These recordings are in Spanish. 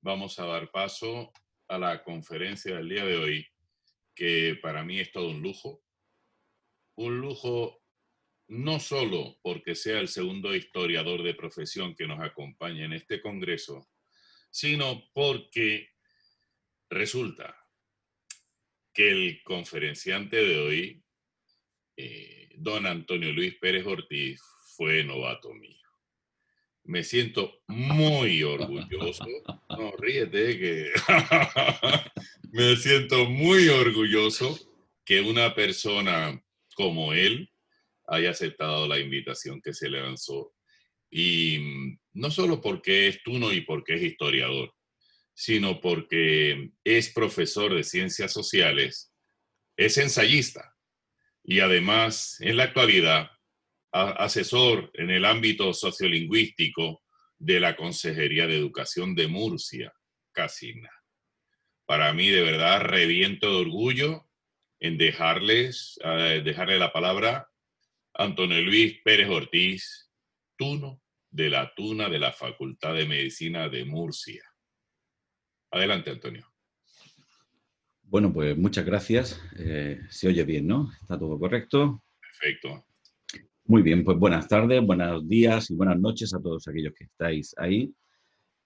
vamos a dar paso a la conferencia del día de hoy, que para mí es todo un lujo no solo porque sea el segundo historiador de profesión que nos acompaña en este congreso, sino porque resulta que el conferenciante de hoy, don Antonio Luis Pérez Ortiz, fue novato mío. Me siento muy orgulloso. No, ríete que me siento muy orgulloso que una persona como él haya aceptado la invitación que se le lanzó. Y no solo porque es tuno y porque es historiador, sino porque es profesor de ciencias sociales, es ensayista y además en la actualidad asesor en el ámbito sociolingüístico de la Consejería de Educación de Murcia, Casina. Para mí, de verdad, reviento de orgullo en dejarle la palabra a Antonio Luis Pérez Ortiz, tuno de la Tuna de la Facultad de Medicina de Murcia. Adelante, Antonio. Bueno, pues muchas gracias. Se oye bien, ¿no? ¿Está todo correcto? Perfecto. Muy bien, pues buenas tardes, buenos días y buenas noches a todos aquellos que estáis ahí.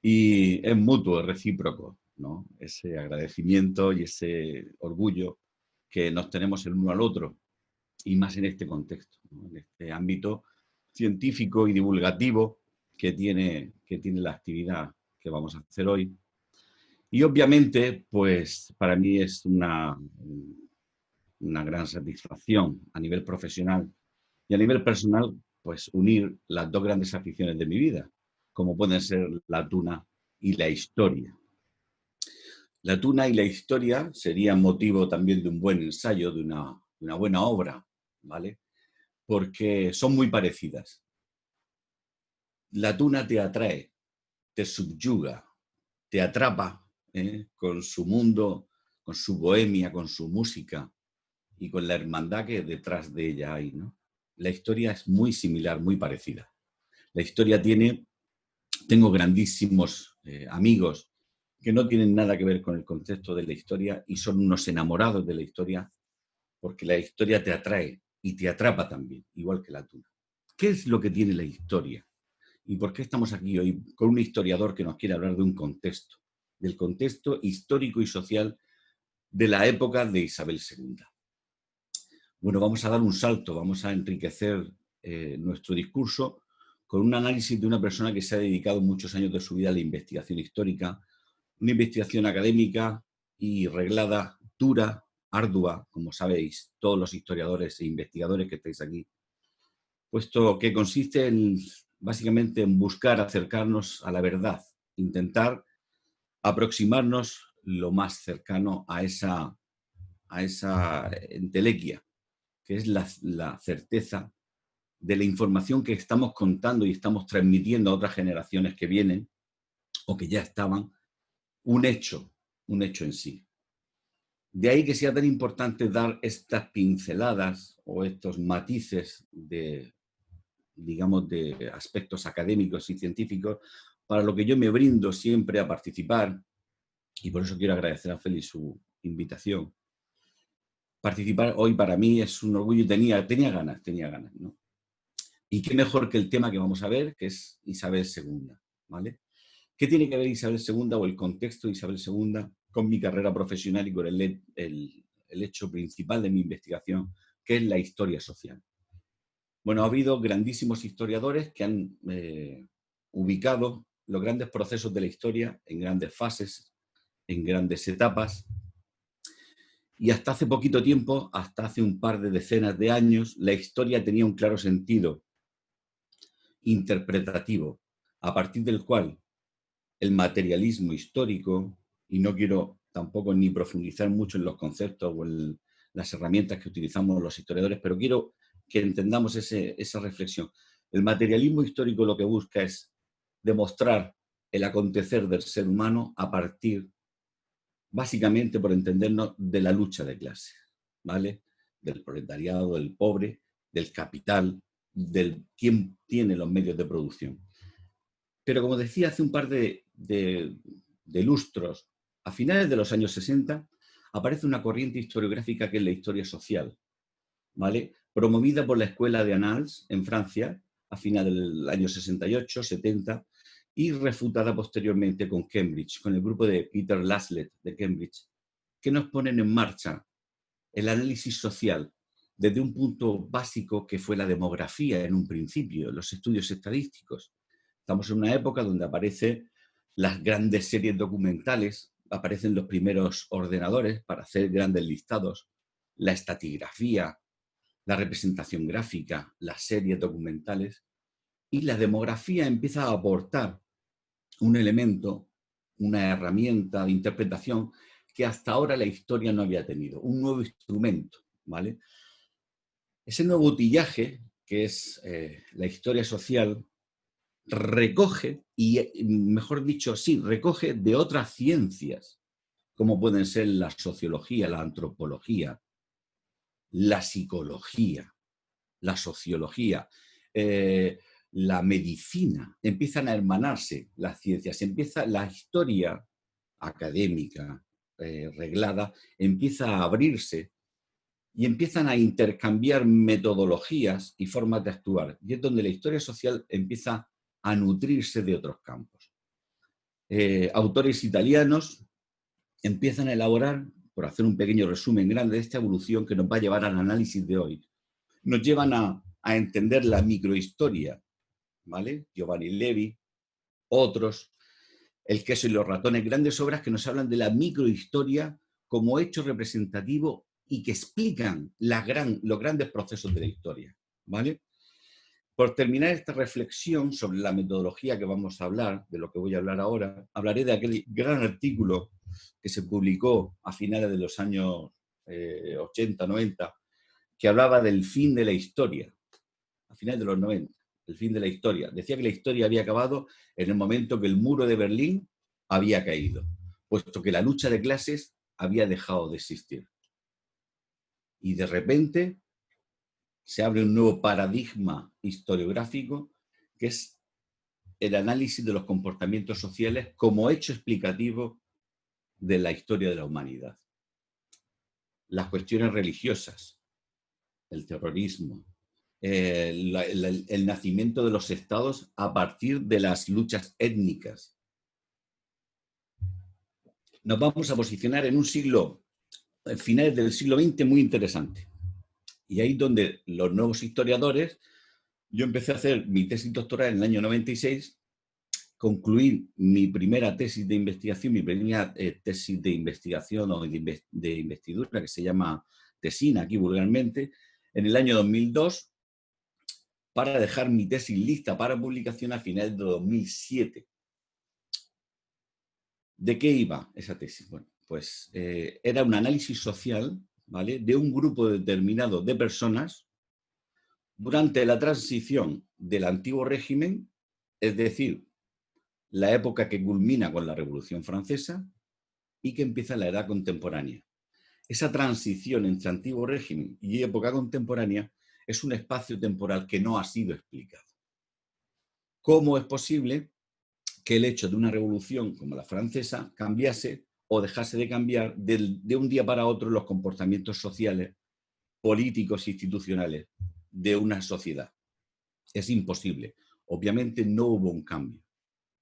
Y es mutuo, es recíproco, ¿no? Ese agradecimiento y ese orgullo que nos tenemos el uno al otro, y más en este contexto, ¿no? En este ámbito científico y divulgativo que tiene la actividad que vamos a hacer hoy. Y obviamente, pues para mí es una gran satisfacción a nivel profesional y a nivel personal, pues unir las dos grandes aficiones de mi vida, como pueden ser la tuna y la historia. La tuna y la historia serían motivo también de un buen ensayo, de una buena obra, ¿vale? Porque son muy parecidas. La tuna te atrae, te subyuga, te atrapa, con su mundo, con su bohemia, con su música y con la hermandad que detrás de ella hay, ¿no? La historia es muy similar, muy parecida. La historia tengo grandísimos amigos que no tienen nada que ver con el concepto de la historia y son unos enamorados de la historia porque la historia te atrae y te atrapa también, igual que la tuna. ¿Qué es lo que tiene la historia? ¿Y por qué estamos aquí hoy con un historiador que nos quiere hablar de un contexto, del contexto histórico y social de la época de Isabel II? Bueno, vamos a dar un salto, vamos a enriquecer nuestro discurso con un análisis de una persona que se ha dedicado muchos años de su vida a la investigación histórica, una investigación académica y reglada, dura, ardua, como sabéis, todos los historiadores e investigadores que estáis aquí, puesto que consiste básicamente en buscar acercarnos a la verdad, intentar aproximarnos lo más cercano a esa entelequia, que es la certeza de la información que estamos contando y estamos transmitiendo a otras generaciones que vienen o que ya estaban, un hecho en sí. De ahí que sea tan importante dar estas pinceladas o estos matices digamos, de aspectos académicos y científicos, para lo que yo me brindo siempre a participar, y por eso quiero agradecer a Félix su invitación. Participar hoy para mí es un orgullo y tenía ganas, ¿no? Y qué mejor que el tema que vamos a ver, que es Isabel II, ¿vale? ¿Qué tiene que ver Isabel II o el contexto de Isabel II con mi carrera profesional y con el hecho principal de mi investigación, que es la historia social? Bueno, ha habido grandísimos historiadores que han ubicado los grandes procesos de la historia en grandes fases, en grandes etapas, y hasta hace poquito tiempo, hasta hace un par de decenas de años, la historia tenía un claro sentido interpretativo, a partir del cual el materialismo histórico, y no quiero tampoco ni profundizar mucho en los conceptos o en las herramientas que utilizamos los historiadores, pero quiero que entendamos esa reflexión. El materialismo histórico lo que busca es demostrar el acontecer del ser humano a partir, básicamente por entendernos, de la lucha de clases, ¿vale? Del proletariado, del pobre, del capital, del quien tiene los medios de producción. Pero como decía hace un par de de lustros, a finales de los años 60, aparece una corriente historiográfica que es la historia social, ¿vale? Promovida por la Escuela de Annales en Francia a finales del año 68, 70, y refutada posteriormente con Cambridge, con el grupo de Peter Laslett de Cambridge, que nos ponen en marcha el análisis social desde un punto básico que fue la demografía en un principio, los estudios estadísticos. Estamos en una época donde aparecen las grandes series documentales, aparecen los primeros ordenadores para hacer grandes listados, la estratigrafía, la representación gráfica, las series documentales, y la demografía empieza a aportar un elemento, una herramienta de interpretación que hasta ahora la historia no había tenido, un nuevo instrumento, ¿vale? Ese nuevo utillaje, que es la historia social, recoge, y mejor dicho, sí, recoge de otras ciencias, como pueden ser la sociología, la antropología, la psicología, la sociología, la medicina, empiezan a hermanarse las ciencias, empieza la historia académica, reglada, empieza a abrirse y empiezan a intercambiar metodologías y formas de actuar. Y es donde la historia social empieza a nutrirse de otros campos. Autores italianos empiezan a elaborar, por hacer un pequeño resumen grande de esta evolución que nos va a llevar al análisis de hoy, nos llevan a entender la microhistoria, ¿vale? Giovanni Levi, otros, El queso y los ratones, grandes obras que nos hablan de la microhistoria como hecho representativo y que explican los grandes procesos de la historia, ¿vale? Por terminar esta reflexión sobre la metodología que vamos a hablar, de lo que voy a hablar ahora, hablaré de aquel gran artículo que se publicó a finales de los años 80, 90, que hablaba del fin de la historia, a finales de los 90, el fin de la historia. Decía que la historia había acabado en el momento que el muro de Berlín había caído, puesto que la lucha de clases había dejado de existir. Y de repente se abre un nuevo paradigma historiográfico, que es el análisis de los comportamientos sociales como hecho explicativo de la historia de la humanidad. Las cuestiones religiosas, el terrorismo, el nacimiento de los estados a partir de las luchas étnicas. Nos vamos a posicionar en un siglo, finales del siglo XX, muy interesante. Y ahí donde los nuevos historiadores, yo empecé a hacer mi tesis doctoral en el año 96, concluí mi primera tesis de investigación, mi primera tesis de investigación o de investidura, que se llama tesina aquí vulgarmente, en el año 2002, para dejar mi tesis lista para publicación a finales de 2007. ¿De qué iba esa tesis? Bueno, pues era un análisis social, ¿vale?, de un grupo determinado de personas durante la transición del antiguo régimen, es decir, la época que culmina con la Revolución Francesa y que empieza la edad contemporánea. Esa transición entre antiguo régimen y época contemporánea es un espacio temporal que no ha sido explicado. ¿Cómo es posible que el hecho de una revolución como la francesa cambiase o dejase de cambiar de un día para otro los comportamientos sociales, políticos e institucionales de una sociedad? Es imposible. Obviamente no hubo un cambio,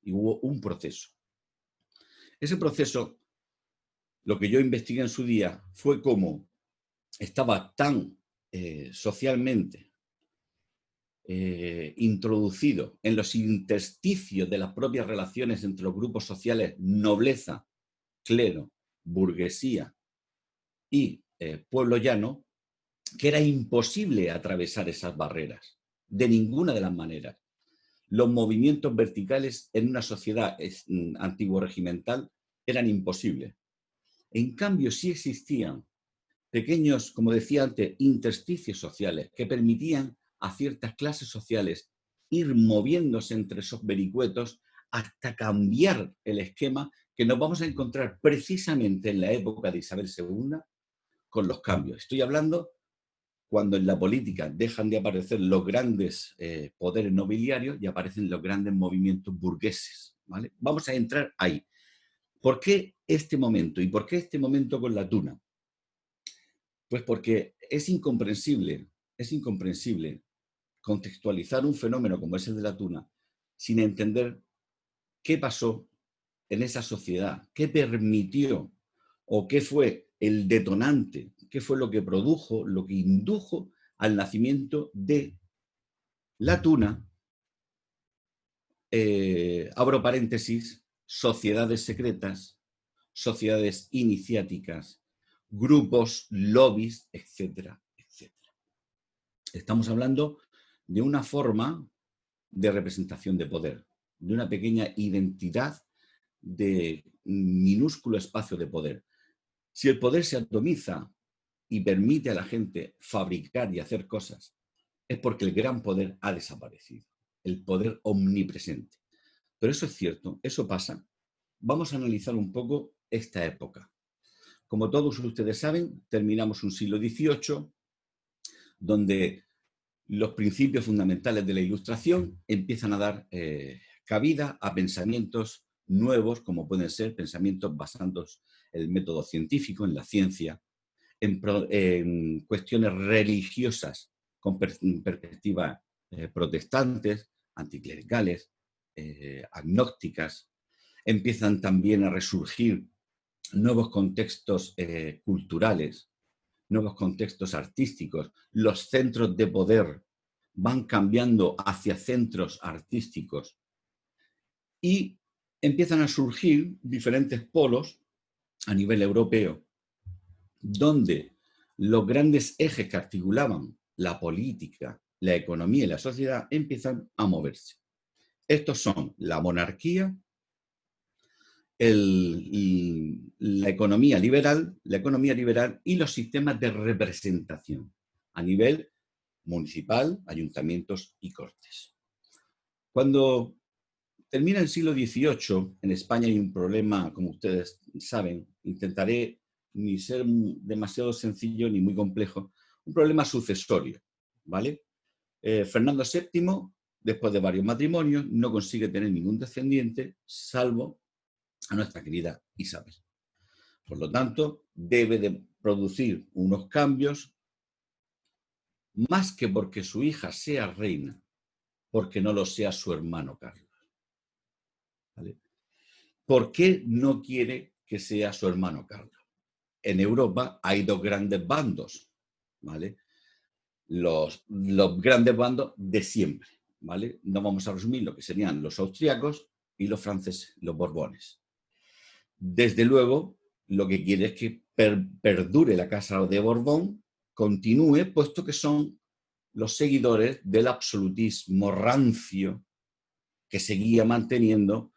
y hubo un proceso. Ese proceso, lo que yo investigué en su día, fue cómo estaba tan socialmente introducido en los intersticios de las propias relaciones entre los grupos sociales, nobleza, clero, burguesía y pueblo llano, que era imposible atravesar esas barreras, de ninguna de las maneras. Los movimientos verticales en una sociedad antiguo regimental eran imposibles. En cambio, sí existían pequeños, como decía antes, intersticios sociales que permitían a ciertas clases sociales ir moviéndose entre esos vericuetos hasta cambiar el esquema que nos vamos a encontrar precisamente en la época de Isabel II con los cambios. Estoy hablando cuando en la política dejan de aparecer los grandes poderes nobiliarios y aparecen los grandes movimientos burgueses, ¿vale? Vamos a entrar ahí. ¿Por qué este momento? ¿Y por qué este momento con la tuna? Pues porque es incomprensible contextualizar un fenómeno como es el de la tuna sin entender qué pasó en esa sociedad, qué permitió o qué fue el detonante, qué fue lo que produjo, lo que indujo al nacimiento de la tuna, abro paréntesis, sociedades secretas, sociedades iniciáticas, grupos, lobbies, etcétera, etcétera. Estamos hablando de una forma de representación de poder, de una pequeña identidad de minúsculo espacio de poder. Si el poder se atomiza y permite a la gente fabricar y hacer cosas, es porque el gran poder ha desaparecido, el poder omnipresente. Pero eso es cierto, eso pasa. Vamos a analizar un poco esta época. Como todos ustedes saben, terminamos un siglo XVIII, donde los principios fundamentales de la Ilustración empiezan a dar cabida a pensamientos nuevos, como pueden ser pensamientos basados en el método científico, en la ciencia, en cuestiones religiosas con perspectivas protestantes, anticlericales, agnósticas. Empiezan también a resurgir nuevos contextos culturales, nuevos contextos artísticos. Los centros de poder van cambiando hacia centros artísticos y empiezan a surgir diferentes polos a nivel europeo donde los grandes ejes que articulaban la política, la economía y la sociedad empiezan a moverse. Estos son la monarquía, la economía liberal y los sistemas de representación a nivel municipal, ayuntamientos y cortes. Cuando termina el siglo XVIII, en España hay un problema, como ustedes saben, intentaré ni ser demasiado sencillo ni muy complejo, un problema sucesorio, ¿vale? Fernando VII, después de varios matrimonios, no consigue tener ningún descendiente, salvo a nuestra querida Isabel. Por lo tanto, debe de producir unos cambios, más que porque su hija sea reina, porque no lo sea su hermano Carlos. ¿Vale? ¿Por qué no quiere que sea su hermano Carlos? En Europa hay dos grandes bandos, ¿vale? Los grandes bandos de siempre, ¿vale? No vamos a resumir lo que serían los austríacos y los franceses, los borbones. Desde luego, lo que quiere es que perdure la casa de Borbón, continúe, puesto que son los seguidores del absolutismo rancio que seguía manteniendo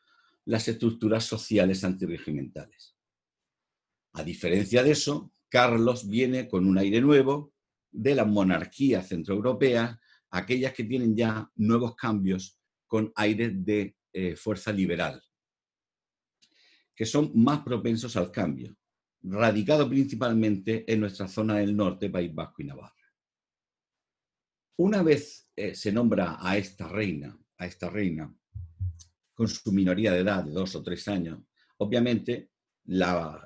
las estructuras sociales antirregimentales. A diferencia de eso, Carlos viene con un aire nuevo de las monarquías centroeuropeas, aquellas que tienen ya nuevos cambios con aires de fuerza liberal, que son más propensos al cambio, radicado principalmente en nuestra zona del norte, País Vasco y Navarra. Una vez se nombra a esta reina, con su minoría de edad de 2 o 3 años, obviamente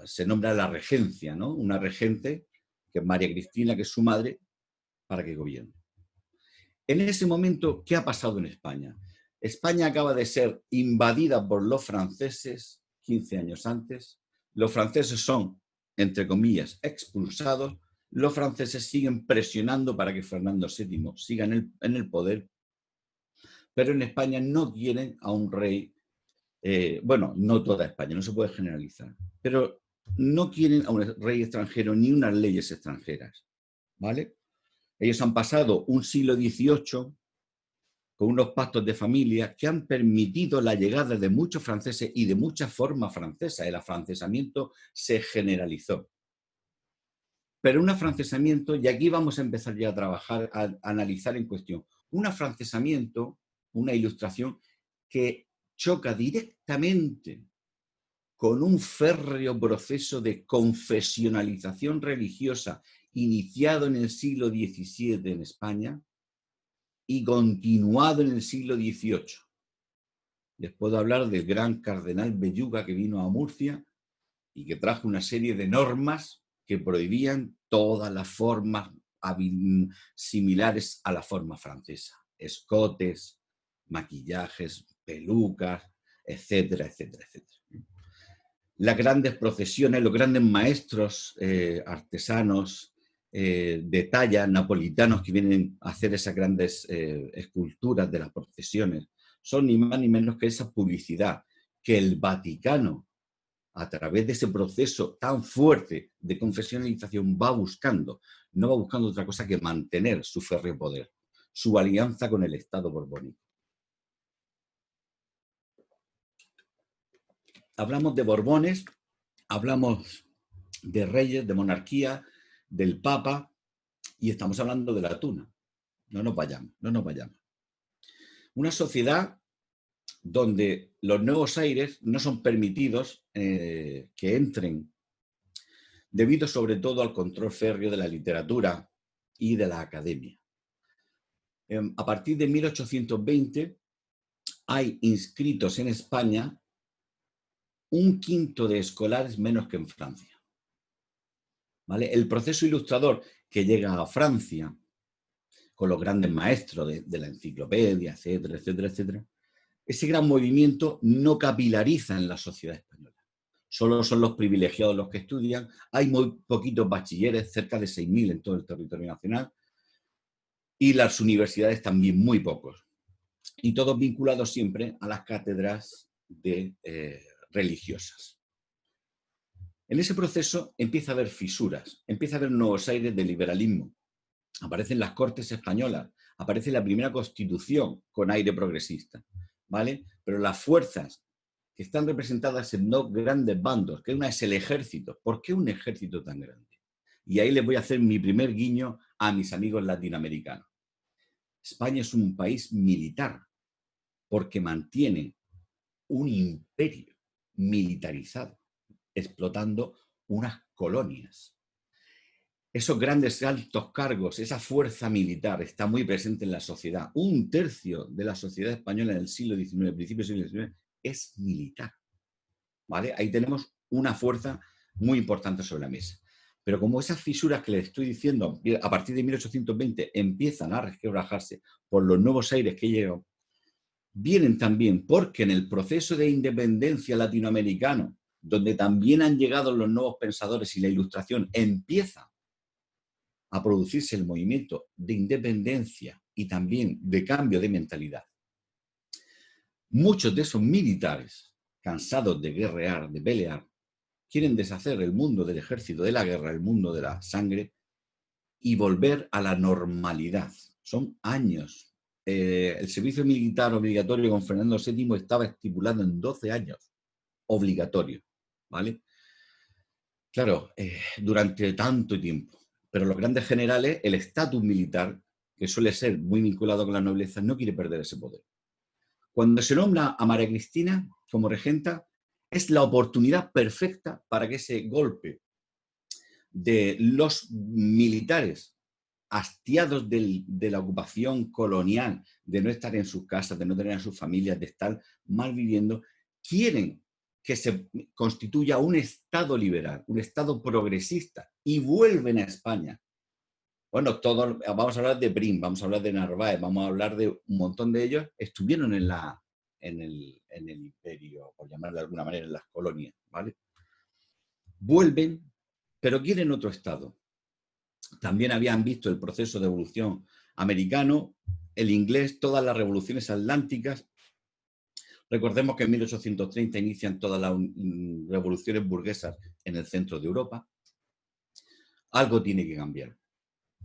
se nombra la regencia, ¿no? Una regente, que es María Cristina, que es su madre, para que gobierne. En ese momento, ¿qué ha pasado en España? España acaba de ser invadida por los franceses 15 años antes. Los franceses son, entre comillas, expulsados. Los franceses siguen presionando para que Fernando VII siga en el poder, pero en España no quieren a un rey, bueno, no toda España, no se puede generalizar, pero no quieren a un rey extranjero ni unas leyes extranjeras, ¿vale? Ellos han pasado un siglo XVIII con unos pactos de familia que han permitido la llegada de muchos franceses y de muchas formas francesas. El afrancesamiento se generalizó. Pero un afrancesamiento, y aquí vamos a empezar ya a trabajar, a analizar en cuestión, un afrancesamiento, una ilustración que choca directamente con un férreo proceso de confesionalización religiosa iniciado en el siglo XVII en España y continuado en el siglo XVIII. Les puedo hablar del gran cardenal Belluga, que vino a Murcia y que trajo una serie de normas que prohibían todas las formas similares a la forma francesa. Escotes, maquillajes, pelucas, etcétera, etcétera, etcétera. Las grandes procesiones, los grandes maestros artesanos de talla, napolitanos, que vienen a hacer esas grandes esculturas de las procesiones, son ni más ni menos que esa publicidad que el Vaticano, a través de ese proceso tan fuerte de confesionalización, va buscando. No va buscando otra cosa que mantener su férreo poder, su alianza con el Estado borbónico. Hablamos de Borbones, hablamos de reyes, de monarquía, del Papa, y estamos hablando de la tuna. No nos vayamos, no nos vayamos. Una sociedad donde los nuevos aires no son permitidos que entren, debido sobre todo al control férreo de la literatura y de la academia. A partir de 1820 hay inscritos en España un quinto de escolares menos que en Francia. ¿Vale? El proceso ilustrador que llega a Francia, con los grandes maestros de la enciclopedia, etcétera, etcétera, etcétera, ese gran movimiento no capilariza en la sociedad española. Solo son los privilegiados los que estudian. Hay muy poquitos bachilleres, cerca de 6.000 en todo el territorio nacional. Y las universidades también muy pocos. Y todos vinculados siempre a las cátedras religiosas. En ese proceso empieza a haber fisuras, empieza a haber nuevos aires de liberalismo. Aparecen las Cortes españolas, aparece la primera Constitución con aire progresista, ¿vale? Pero las fuerzas que están representadas en dos grandes bandos, que una es el ejército. ¿Por qué un ejército tan grande? Y ahí les voy a hacer mi primer guiño a mis amigos latinoamericanos. España es un país militar porque mantiene un imperio militarizado, explotando unas colonias. Esos grandes altos cargos, esa fuerza militar está muy presente en la sociedad. Un tercio de la sociedad española en el siglo XIX, principios del siglo XIX, es militar. ¿Vale? Ahí tenemos una fuerza muy importante sobre la mesa. Pero como esas fisuras que les estoy diciendo, a partir de 1820, empiezan a resquebrajarse por los nuevos aires que llegan, vienen también porque en el proceso de independencia latinoamericano, donde también han llegado los nuevos pensadores y la Ilustración, empieza a producirse el movimiento de independencia y también de cambio de mentalidad. Muchos de esos militares, cansados de guerrear, de pelear, quieren deshacer el mundo del ejército, de la guerra, el mundo de la sangre y volver a la normalidad. Son años. El servicio militar obligatorio con Fernando VII estaba estipulado en 12 años, obligatorio, ¿vale? Claro, durante tanto tiempo. Pero los grandes generales, el estatus militar, que suele ser muy vinculado con la nobleza, no quiere perder ese poder. Cuando se nombra a María Cristina como regenta, es la oportunidad perfecta para que ese golpe de los militares hastiados de la ocupación colonial, de no estar en sus casas, de no tener a sus familias, de estar mal viviendo, quieren que se constituya un Estado liberal, un Estado progresista, y vuelven a España. Bueno, todos, vamos a hablar de Prim, vamos a hablar de Narváez, vamos a hablar de un montón de ellos, estuvieron en el imperio, por llamarlo de alguna manera, en las colonias, ¿vale? Vuelven, pero quieren otro Estado. También habían visto el proceso de evolución americano, el inglés, todas las revoluciones atlánticas. Recordemos que en 1830 inician todas las revoluciones burguesas en el centro de Europa. Algo tiene que cambiar.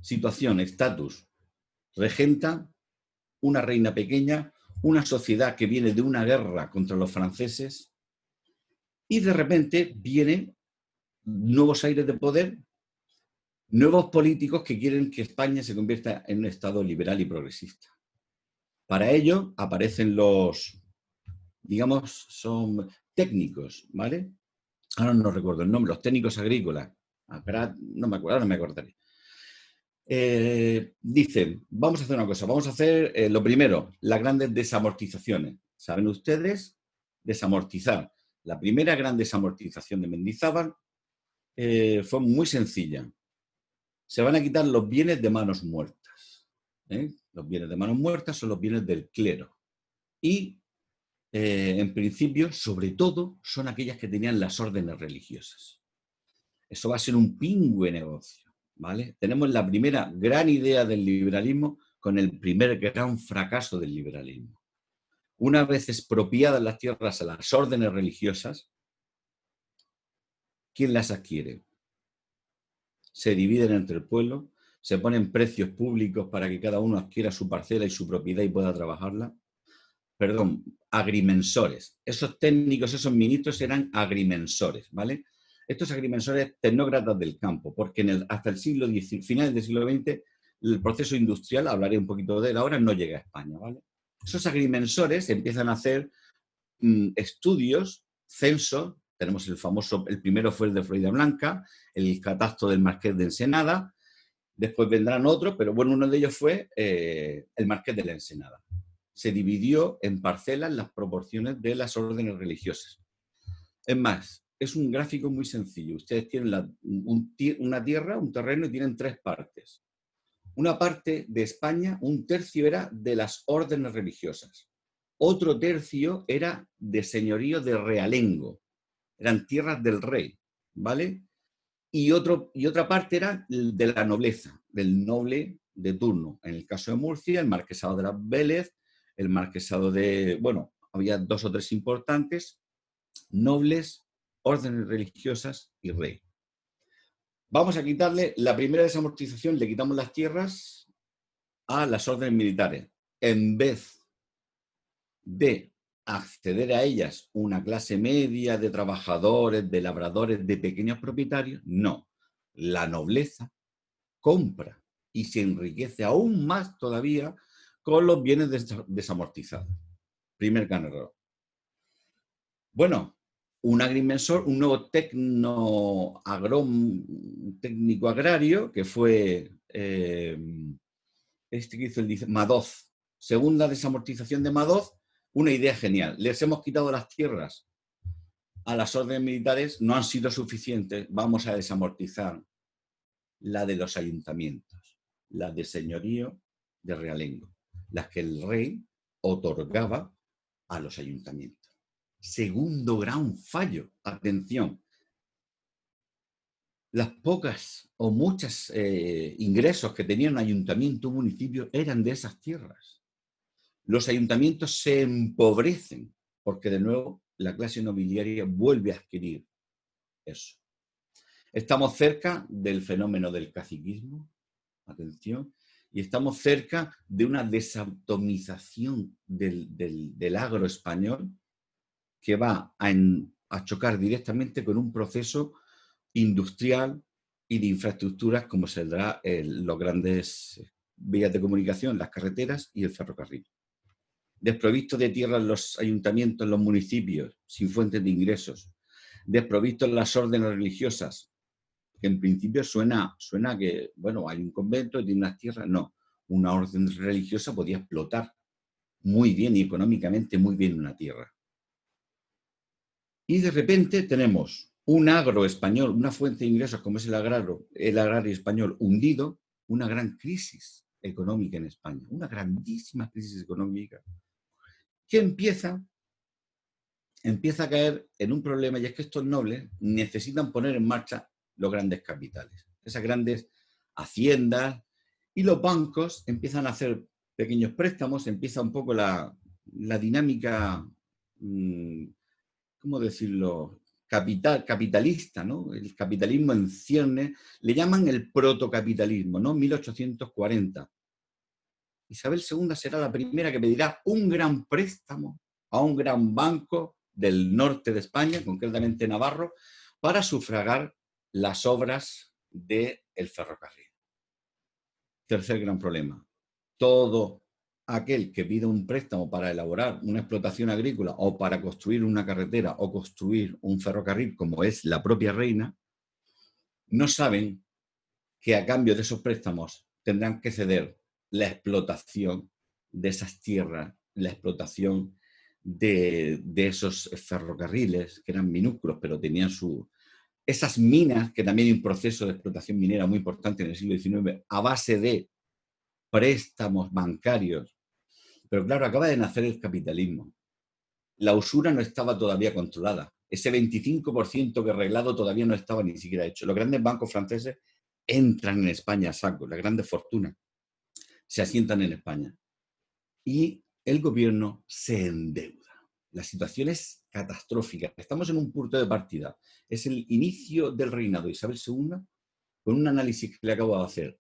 Situación, estatus, regenta, una reina pequeña, una sociedad que viene de una guerra contra los franceses y de repente vienen nuevos aires de poder, nuevos políticos que quieren que España se convierta en un Estado liberal y progresista. Para ello aparecen los, digamos, son técnicos, ¿vale? Ahora no recuerdo el nombre, los técnicos agrícolas. No me acuerdo, ahora me acordaré. Dicen, vamos a hacer una cosa, vamos a hacer lo primero, las grandes desamortizaciones. ¿Saben ustedes? Desamortizar La primera gran desamortización de Mendizábal fue muy sencilla. Se van a quitar los bienes de manos muertas. Los bienes de manos muertas son los bienes del clero. Y, en principio, sobre todo, son aquellas que tenían las órdenes religiosas. Eso va a ser un pingüe negocio, ¿vale? Tenemos la primera gran idea del liberalismo con el primer gran fracaso del liberalismo. Una vez expropiadas las tierras a las órdenes religiosas, ¿quién las adquiere? Se dividen entre el pueblo, se ponen precios públicos para que cada uno adquiera su parcela y su propiedad y pueda trabajarla. Perdón, agrimensores. Esos técnicos, esos ministros eran agrimensores, ¿vale? Estos agrimensores tecnócratas del campo, porque hasta el finales del siglo XX, el proceso industrial, hablaré un poquito de él ahora, no llega a España, ¿vale? Esos agrimensores empiezan a hacer estudios, censos. Tenemos el primero fue el de Florida Blanca, el catastro del Marqués de Ensenada, después vendrán otros, pero bueno, uno de ellos fue el Marqués de la Ensenada. Se dividió en parcelas las proporciones de las órdenes religiosas. Es más, es un gráfico muy sencillo. Ustedes tienen una tierra, un terreno, y tienen tres partes. Una parte de España, un tercio era de las órdenes religiosas. Otro tercio era de señorío de realengo. Eran tierras del rey, ¿vale? Y otra parte era de la nobleza, del noble de turno. En el caso de Murcia, el marquesado de las Vélez, el marquesado de... Bueno, había 2 o 3 importantes, nobles, órdenes religiosas y rey. Vamos a quitarle la primera desamortización, le quitamos las tierras a las órdenes militares. En vez de acceder a ellas una clase media de trabajadores, de labradores, de pequeños propietarios, no. La nobleza compra y se enriquece aún más todavía con los bienes desamortizados. Primer gran error. Bueno, un agrimensor, un nuevo técnico agrario, que fue este que hizo Madoz. Segunda desamortización de Madoz, una idea genial. Les hemos quitado las tierras a las órdenes militares, no han sido suficientes, vamos a desamortizar la de los ayuntamientos, la de señorío de realengo, las que el rey otorgaba a los ayuntamientos. Segundo gran fallo, atención, las pocas o muchos ingresos que tenía un ayuntamiento o un municipio eran de esas tierras. Los ayuntamientos se empobrecen porque de nuevo la clase nobiliaria vuelve a adquirir eso. Estamos cerca del fenómeno del caciquismo, atención, y estamos cerca de una desatomización del agro español que va a chocar directamente con un proceso industrial y de infraestructuras como será los grandes vías de comunicación, las carreteras y el ferrocarril. Desprovistos de tierra en los ayuntamientos, en los municipios, sin fuentes de ingresos, desprovistos en las órdenes religiosas, que en principio suena que, bueno, hay un convento y tiene unas tierras. No, una orden religiosa podía explotar muy bien y económicamente muy bien una tierra. Y de repente tenemos un agro español, una fuente de ingresos como es el agrario español hundido, una gran crisis económica en España, una grandísima crisis económica que empieza a caer en un problema, y es que estos nobles necesitan poner en marcha los grandes capitales, esas grandes haciendas, y los bancos empiezan a hacer pequeños préstamos, empieza un poco la dinámica, ¿cómo decirlo?, capitalista, ¿no? El capitalismo en cierne, le llaman el protocapitalismo, ¿no? 1840. Isabel II será la primera que pedirá un gran préstamo a un gran banco del norte de España, concretamente Navarro, para sufragar las obras del ferrocarril. Tercer gran problema. Todo aquel que pida un préstamo para elaborar una explotación agrícola o para construir una carretera o construir un ferrocarril, como es la propia reina, no saben que a cambio de esos préstamos tendrán que ceder la explotación de esas tierras, la explotación de esos ferrocarriles, que eran minúsculos, pero tenían esas minas, que también hay un proceso de explotación minera muy importante en el siglo XIX, a base de préstamos bancarios. Pero claro, acaba de nacer el capitalismo. La usura no estaba todavía controlada. Ese 25% que arreglado todavía no estaba ni siquiera hecho. Los grandes bancos franceses entran en España a saco, las grandes fortunas se asientan en España. Y el gobierno se endeuda. La situación es catastrófica. Estamos en un punto de partida. Es el inicio del reinado de Isabel II, con un análisis que le acabo de hacer,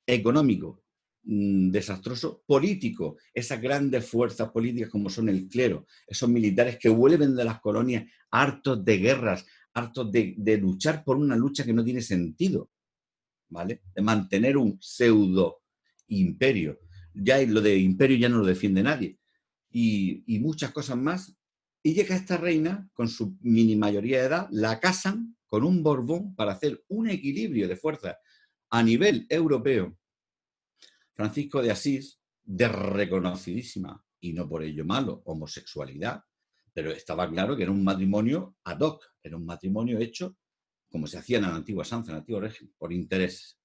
económico, desastroso, político, esas grandes fuerzas políticas como son el clero, esos militares que vuelven de las colonias hartos de guerras, hartos de luchar por una lucha que no tiene sentido, ¿vale? De mantener un pseudo imperio. Ya lo de imperio ya no lo defiende nadie. Y muchas cosas más. Y llega esta reina con su mini mayoría de edad, la casan con un Borbón para hacer un equilibrio de fuerzas a nivel europeo. Francisco de Asís, de reconocidísima, y no por ello malo, homosexualidad, pero estaba claro que era un matrimonio ad hoc, era un matrimonio hecho como se hacía en la antigua Sanza, en el antiguo régimen, por intereses.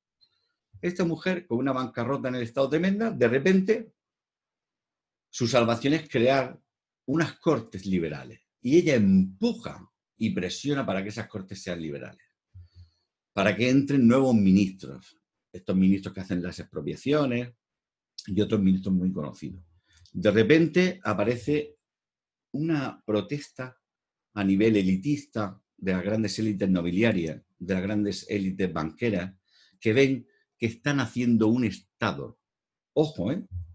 Esta mujer, con una bancarrota en el estado tremenda, de repente su salvación es crear unas cortes liberales. Y ella empuja y presiona para que esas cortes sean liberales, para que entren nuevos ministros, estos ministros que hacen las expropiaciones y otros ministros muy conocidos. De repente aparece una protesta a nivel elitista de las grandes élites nobiliarias, de las grandes élites banqueras, que ven que están haciendo un Estado. Ojo,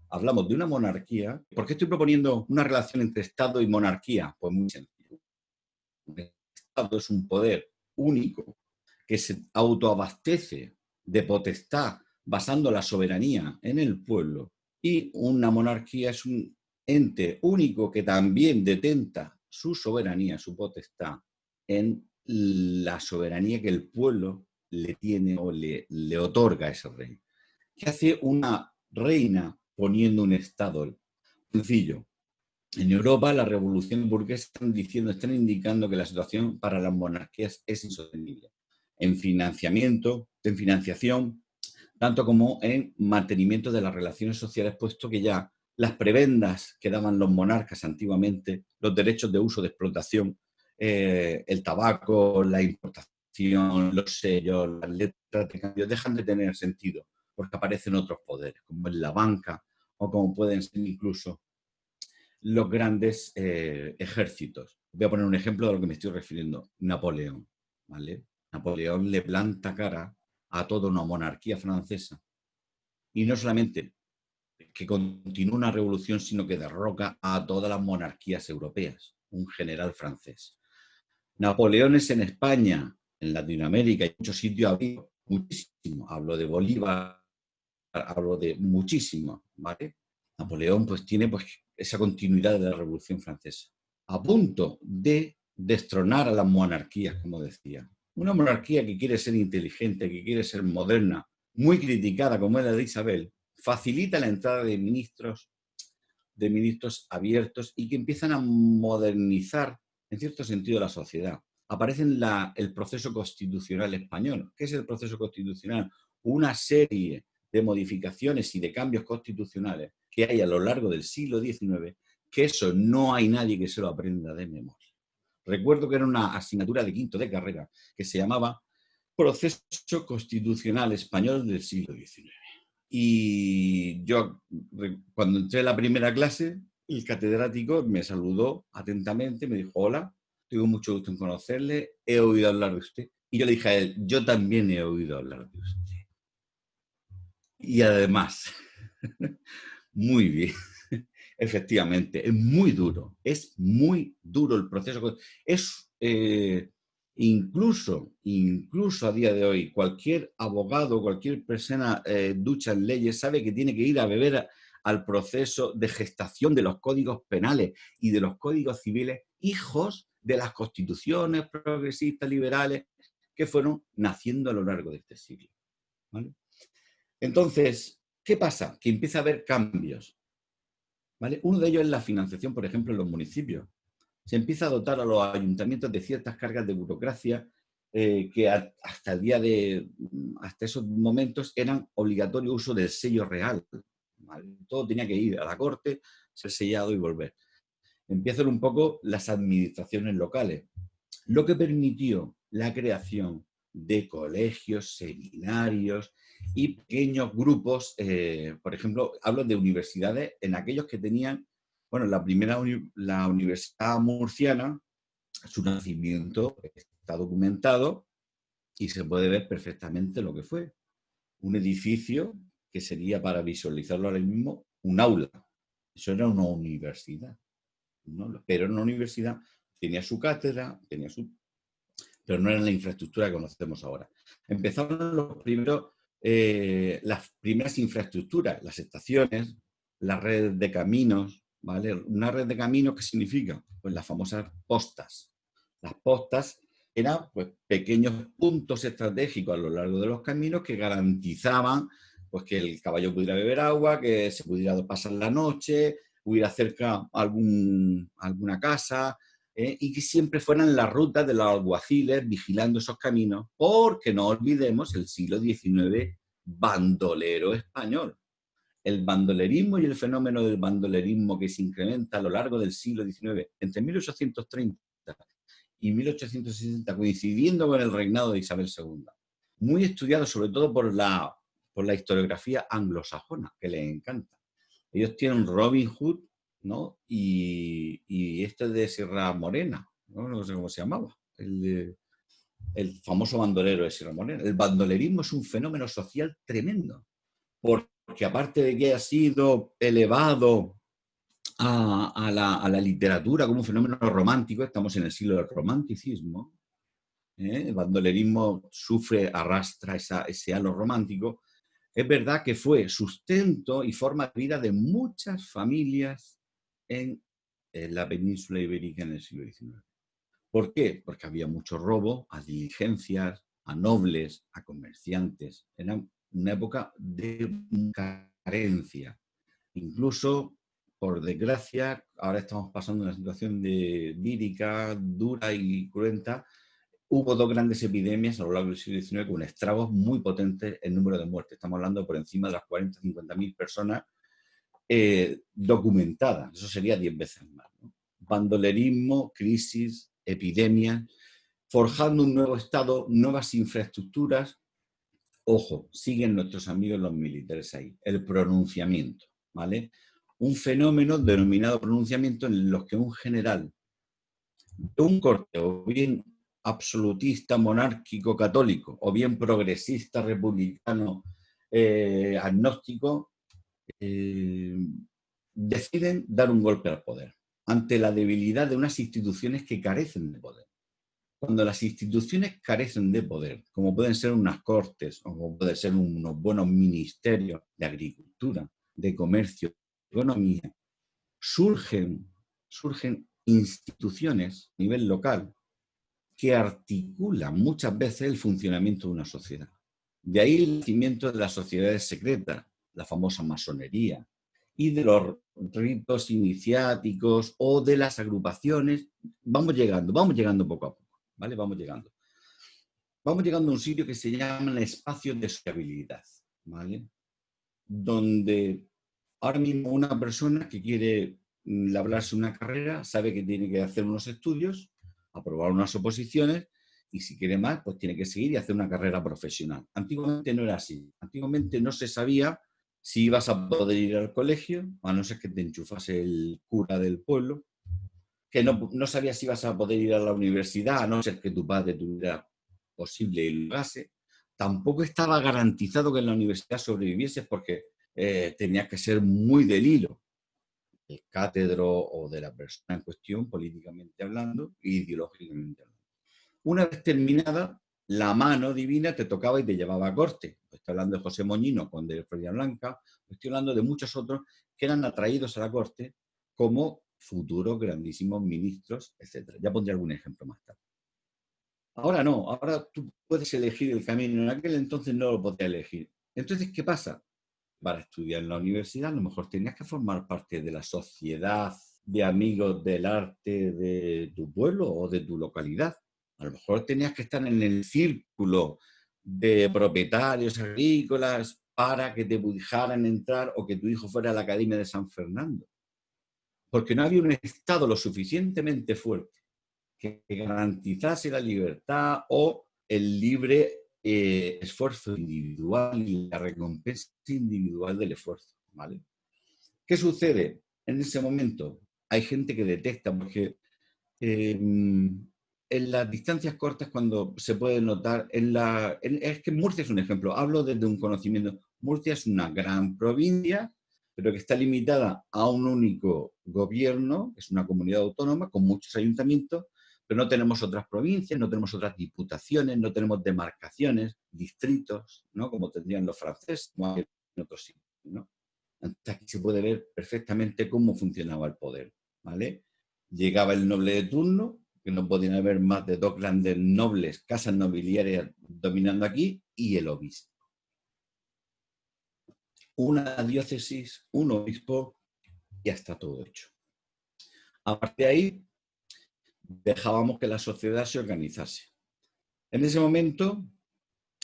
hablamos de una monarquía. ¿Por qué estoy proponiendo una relación entre Estado y monarquía? Pues muy sencillo. El Estado es un poder único que se autoabastece de potestad basando la soberanía en el pueblo, y una monarquía es un ente único que también detenta su soberanía, su potestad, en la soberanía que el pueblo le tiene o le otorga a ese rey. ¿Qué hace una reina poniendo un Estado? Sencillo. En Europa, la revolución burguesa están indicando que la situación para las monarquías es insostenible. En financiamiento, en financiación, tanto como en mantenimiento de las relaciones sociales, puesto que ya las prebendas que daban los monarcas antiguamente, los derechos de uso de explotación, el tabaco, la importación, los sellos, las letras de cambio, dejan de tener sentido, porque aparecen otros poderes, como es la banca o como pueden ser incluso los grandes ejércitos. Voy a poner un ejemplo de lo que me estoy refiriendo. Napoleón, ¿vale? Napoleón le planta cara a toda una monarquía francesa. Y no solamente que continúa una revolución, sino que derroca a todas las monarquías europeas. Un general francés. Napoleones en España, en Latinoamérica, en muchos sitios ha habido muchísimo. Hablo de Bolívar, hablo de muchísimo, ¿vale? Napoleón pues tiene pues esa continuidad de la Revolución Francesa, a punto de destronar a las monarquías, como decía. Una monarquía que quiere ser inteligente, que quiere ser moderna, muy criticada como es la de Isabel, facilita la entrada de ministros abiertos y que empiezan a modernizar, en cierto sentido, la sociedad. Aparece el proceso constitucional español. ¿Qué es el proceso constitucional? Una serie de modificaciones y de cambios constitucionales que hay a lo largo del siglo XIX, que eso no hay nadie que se lo aprenda de memoria. Recuerdo que era una asignatura de quinto de carrera que se llamaba Proceso Constitucional Español del siglo XIX. Y yo, cuando entré a la primera clase, el catedrático me saludó atentamente, me dijo: hola, tengo mucho gusto en conocerle, he oído hablar de usted. Y yo le dije a él: yo también he oído hablar de usted. Y además, muy bien, efectivamente, es muy duro el proceso. Es incluso a día de hoy, cualquier abogado, cualquier persona ducha en leyes sabe que tiene que ir a beber al proceso de gestación de los códigos penales y de los códigos civiles, hijos de las constituciones progresistas liberales que fueron naciendo a lo largo de este siglo, ¿vale? Entonces, ¿qué pasa? Que empieza a haber cambios. ¿vale? Uno de ellos es la financiación, por ejemplo, en los municipios. Se empieza a dotar a los ayuntamientos de ciertas cargas de burocracia que hasta el día de, hasta esos momentos eran obligatorio uso del sello real. ¿Vale? Todo tenía que ir a la corte, ser sellado y volver. Empiezan un poco las administraciones locales, lo que permitió la creación de colegios, seminarios y pequeños grupos, por ejemplo, hablo de universidades en aquellos que tenían, bueno, la Universidad Murciana, su nacimiento está documentado y se puede ver perfectamente lo que fue. Un edificio que sería, para visualizarlo ahora mismo, un aula. Eso era una universidad, ¿no? Pero en una universidad tenía su cátedra, tenía su... pero no era la infraestructura que conocemos ahora. Empezaron las primeras infraestructuras, las estaciones, las redes de caminos, ¿vale? Una red de caminos, ¿qué significa? Pues las famosas postas. Las postas eran pues, pequeños puntos estratégicos a lo largo de los caminos que garantizaban pues, que el caballo pudiera beber agua, que se pudiera pasar la noche, hubiera cerca alguna casa, y que siempre fueran las rutas de los alguaciles vigilando esos caminos, porque no olvidemos el siglo XIX bandolero español. El bandolerismo y el fenómeno del bandolerismo que se incrementa a lo largo del siglo XIX, entre 1830 y 1860, coincidiendo con el reinado de Isabel II. Muy estudiado sobre todo por la historiografía anglosajona, que les encanta. Ellos tienen Robin Hood, ¿no? Y este de Sierra Morena, no sé cómo se llamaba, el famoso bandolero de Sierra Morena. El bandolerismo es un fenómeno social tremendo, porque aparte de que ha sido elevado a la literatura como un fenómeno romántico, estamos en el siglo del romanticismo, el bandolerismo arrastra ese halo romántico. Es verdad que fue sustento y forma de vida de muchas familias en la península ibérica en el siglo XIX. ¿Por qué? Porque había mucho robo a diligencias, a nobles, a comerciantes. Era una época de carencia. Incluso, por desgracia, ahora estamos pasando una situación vírica, dura y cruenta. Hubo dos grandes epidemias a lo largo del siglo XIX con estragos muy potentes en número de muertes. Estamos hablando por encima de las 40 o 50.000 personas documentadas. Eso sería 10 veces más, ¿no? Bandolerismo, crisis, epidemias, forjando un nuevo Estado, nuevas infraestructuras. Ojo, siguen nuestros amigos los militares ahí. El pronunciamiento, ¿vale? Un fenómeno denominado pronunciamiento en los que un general de un corte o bien absolutista, monárquico, católico, o bien progresista, republicano, agnóstico, deciden dar un golpe al poder ante la debilidad de unas instituciones que carecen de poder. Cuando las instituciones carecen de poder, como pueden ser unas cortes o como pueden ser unos buenos ministerios de agricultura, de comercio, de economía, surgen instituciones a nivel local que articulan muchas veces el funcionamiento de una sociedad. De ahí el nacimiento de las sociedades secretas, la famosa masonería, y de los ritos iniciáticos o de las agrupaciones. Vamos llegando poco a poco, ¿vale? Vamos llegando a un sitio que se llama espacios de sociabilidad, ¿vale? Donde ahora mismo una persona que quiere labrarse una carrera sabe que tiene que hacer unos estudios, aprobar unas oposiciones y si quiere más, pues tiene que seguir y hacer una carrera profesional. Antiguamente no era así. Antiguamente no se sabía si ibas a poder ir al colegio, a no ser que te enchufase el cura del pueblo, que no sabías si ibas a poder ir a la universidad, a no ser que tu padre tuviera posible y lo hace. Tampoco estaba garantizado que en la universidad sobrevivieses porque tenías que ser muy del hilo, el cátedro o de la persona en cuestión, políticamente hablando e ideológicamente hablando. Una vez terminada, la mano divina te tocaba y te llevaba a corte. Estoy hablando de José Moñino, conde de Floridablanca, estoy hablando de muchos otros que eran atraídos a la corte como futuros grandísimos ministros, etc. Ya pondré algún ejemplo más tarde. Ahora no, ahora tú puedes elegir el camino. En aquel entonces no lo podías elegir. Entonces, ¿qué pasa? para estudiar en la universidad, a lo mejor tenías que formar parte de la sociedad de amigos del arte de tu pueblo o de tu localidad. A lo mejor tenías que estar en el círculo de propietarios agrícolas para que te dejaran entrar o que tu hijo fuera a la Academia de San Fernando. Porque no había un Estado lo suficientemente fuerte que garantizase la libertad o el libre esfuerzo individual y la recompensa individual del esfuerzo, ¿vale? ¿Qué sucede en ese momento? Hay gente que detecta, porque en las distancias cortas, cuando se puede notar, es que Murcia es un ejemplo, hablo desde un conocimiento. Murcia es una gran provincia, pero que está limitada a un único gobierno, es una comunidad autónoma con muchos ayuntamientos, pero no tenemos otras provincias, no tenemos otras diputaciones, no tenemos demarcaciones, distritos, ¿no? Como tendrían los franceses, como hay en otros sitios, ¿no? Entonces aquí se puede ver perfectamente cómo funcionaba el poder, ¿vale? Llegaba el noble de turno, que no podían haber más de 2 grandes nobles, casas nobiliarias dominando aquí, y el obispo. Una diócesis, un obispo, ya está todo hecho. A partir de ahí, dejábamos que la sociedad se organizase. En ese momento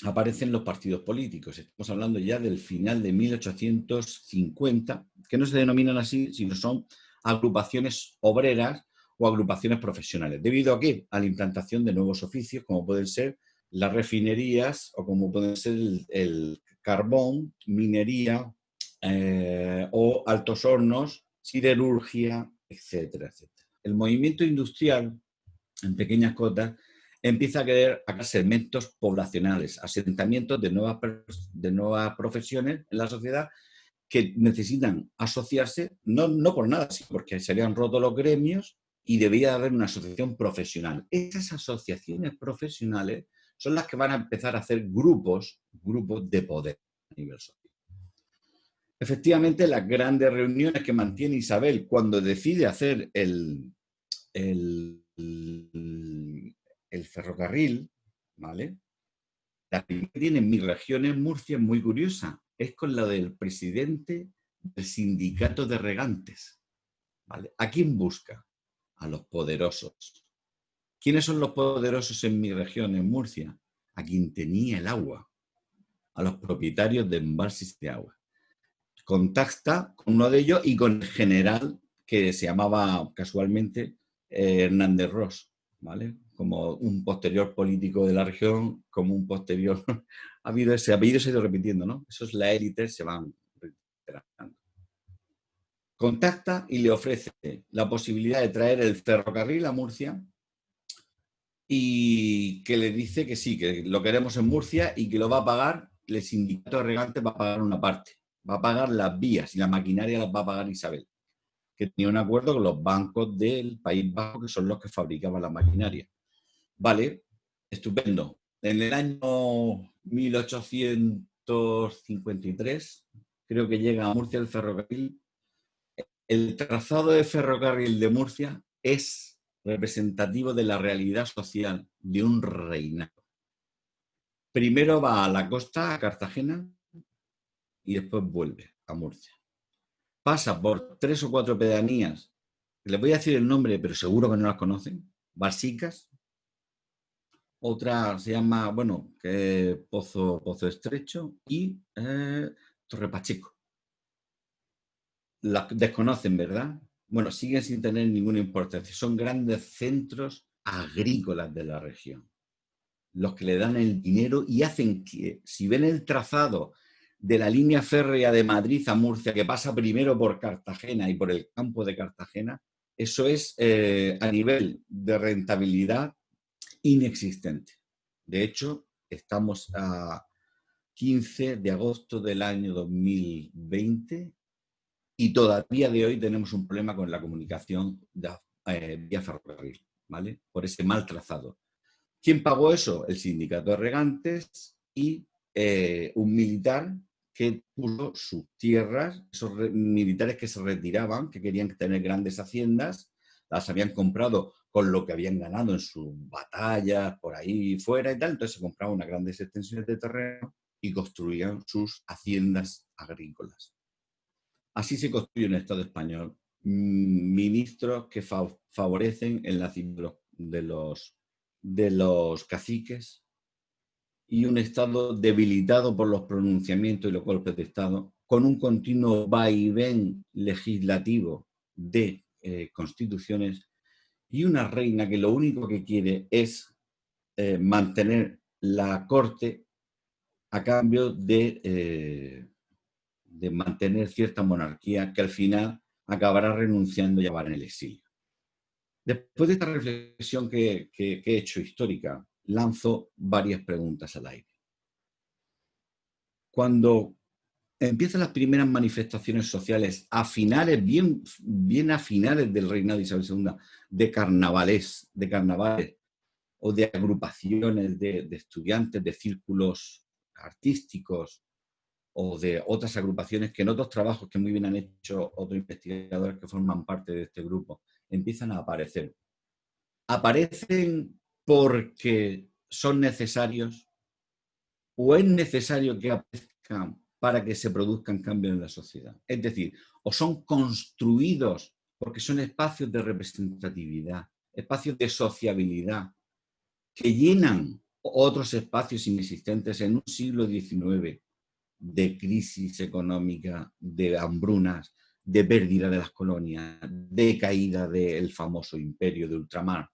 aparecen los partidos políticos. Estamos hablando ya del final de 1850, que no se denominan así, sino son agrupaciones obreras o agrupaciones profesionales. ¿Debido a qué? A la implantación de nuevos oficios, como pueden ser las refinerías o como pueden ser el carbón, minería o altos hornos, siderurgia, etcétera, etcétera. El movimiento industrial, en pequeñas cotas, empieza a crear segmentos poblacionales, asentamientos de nuevas profesiones en la sociedad que necesitan asociarse, no por nada, sino porque se habían roto los gremios y debía haber una asociación profesional. Esas asociaciones profesionales son las que van a empezar a hacer grupos de poder a nivel social. Efectivamente, las grandes reuniones que mantiene Isabel cuando decide hacer el ferrocarril, ¿vale? La primera que tiene en mi región, en Murcia, es muy curiosa. Es con la del presidente del sindicato de regantes, ¿vale? ¿A quién busca? A los poderosos. ¿Quiénes son los poderosos en mi región, en Murcia? A quien tenía el agua, a los propietarios de embalses de agua. Contacta con uno de ellos y con el general que se llamaba casualmente Hernández Ros, ¿vale? Como un posterior político de la región, como un posterior... ha habido ese apellido, se ha ido repitiendo, ¿no? Esos la élite se van reiterando. Contacta y le ofrece la posibilidad de traer el ferrocarril a Murcia y que le dice que sí, que lo queremos en Murcia y que lo va a pagar, el sindicato de regantes va a pagar una parte, va a pagar las vías y la maquinaria las va a pagar Isabel, que tenía un acuerdo con los bancos del País Vasco, que son los que fabricaban la maquinaria. Vale, estupendo. En el año 1853, creo que llega a Murcia el ferrocarril. El trazado de ferrocarril de Murcia es representativo de la realidad social de un reinado. Primero va a la costa, a Cartagena, y después vuelve a Murcia. Pasa por 3 o 4 pedanías, les voy a decir el nombre, pero seguro que no las conocen. Basicas. Otra se llama, bueno, que Pozo Estrecho y Torre Pacheco. Las desconocen, ¿verdad? Bueno, siguen sin tener ninguna importancia. Son grandes centros agrícolas de la región, los que le dan el dinero y hacen que, si ven el trazado de la línea férrea de Madrid a Murcia, que pasa primero por Cartagena y por el campo de Cartagena, eso es a nivel de rentabilidad inexistente. De hecho, estamos a 15 de agosto del año 2020 y todavía de hoy tenemos un problema con la comunicación vía ferrocarril, ¿vale? Por ese mal trazado. ¿Quién pagó eso? El sindicato de regantes y un militar que puso sus tierras, esos militares que se retiraban, que querían tener grandes haciendas, las habían comprado con lo que habían ganado en sus batallas por ahí fuera y tal, entonces se compraban unas grandes extensiones de terreno y construían sus haciendas agrícolas. Así se construye un Estado español. Ministros que favorecen el nacimiento de los caciques y un Estado debilitado por los pronunciamientos y los golpes de Estado, con un continuo vaivén legislativo de constituciones y una reina que lo único que quiere es mantener la corte a cambio de mantener cierta monarquía que al final acabará renunciando y acabará en el exilio. Después de esta reflexión que he hecho histórica, lanzo varias preguntas al aire. Cuando empiezan las primeras manifestaciones sociales a finales, bien a finales del reinado de Isabel II, de carnavales o de agrupaciones de estudiantes, de círculos artísticos o de otras agrupaciones que en otros trabajos que muy bien han hecho otros investigadores que forman parte de este grupo, empiezan a aparecer. ¿Aparecen porque son necesarios o es necesario que aparezcan para que se produzcan cambios en la sociedad? Es decir, o son construidos porque son espacios de representatividad, espacios de sociabilidad, que llenan otros espacios inexistentes en un siglo XIX de crisis económica, de hambrunas, de pérdida de las colonias, de caída del famoso imperio de ultramar,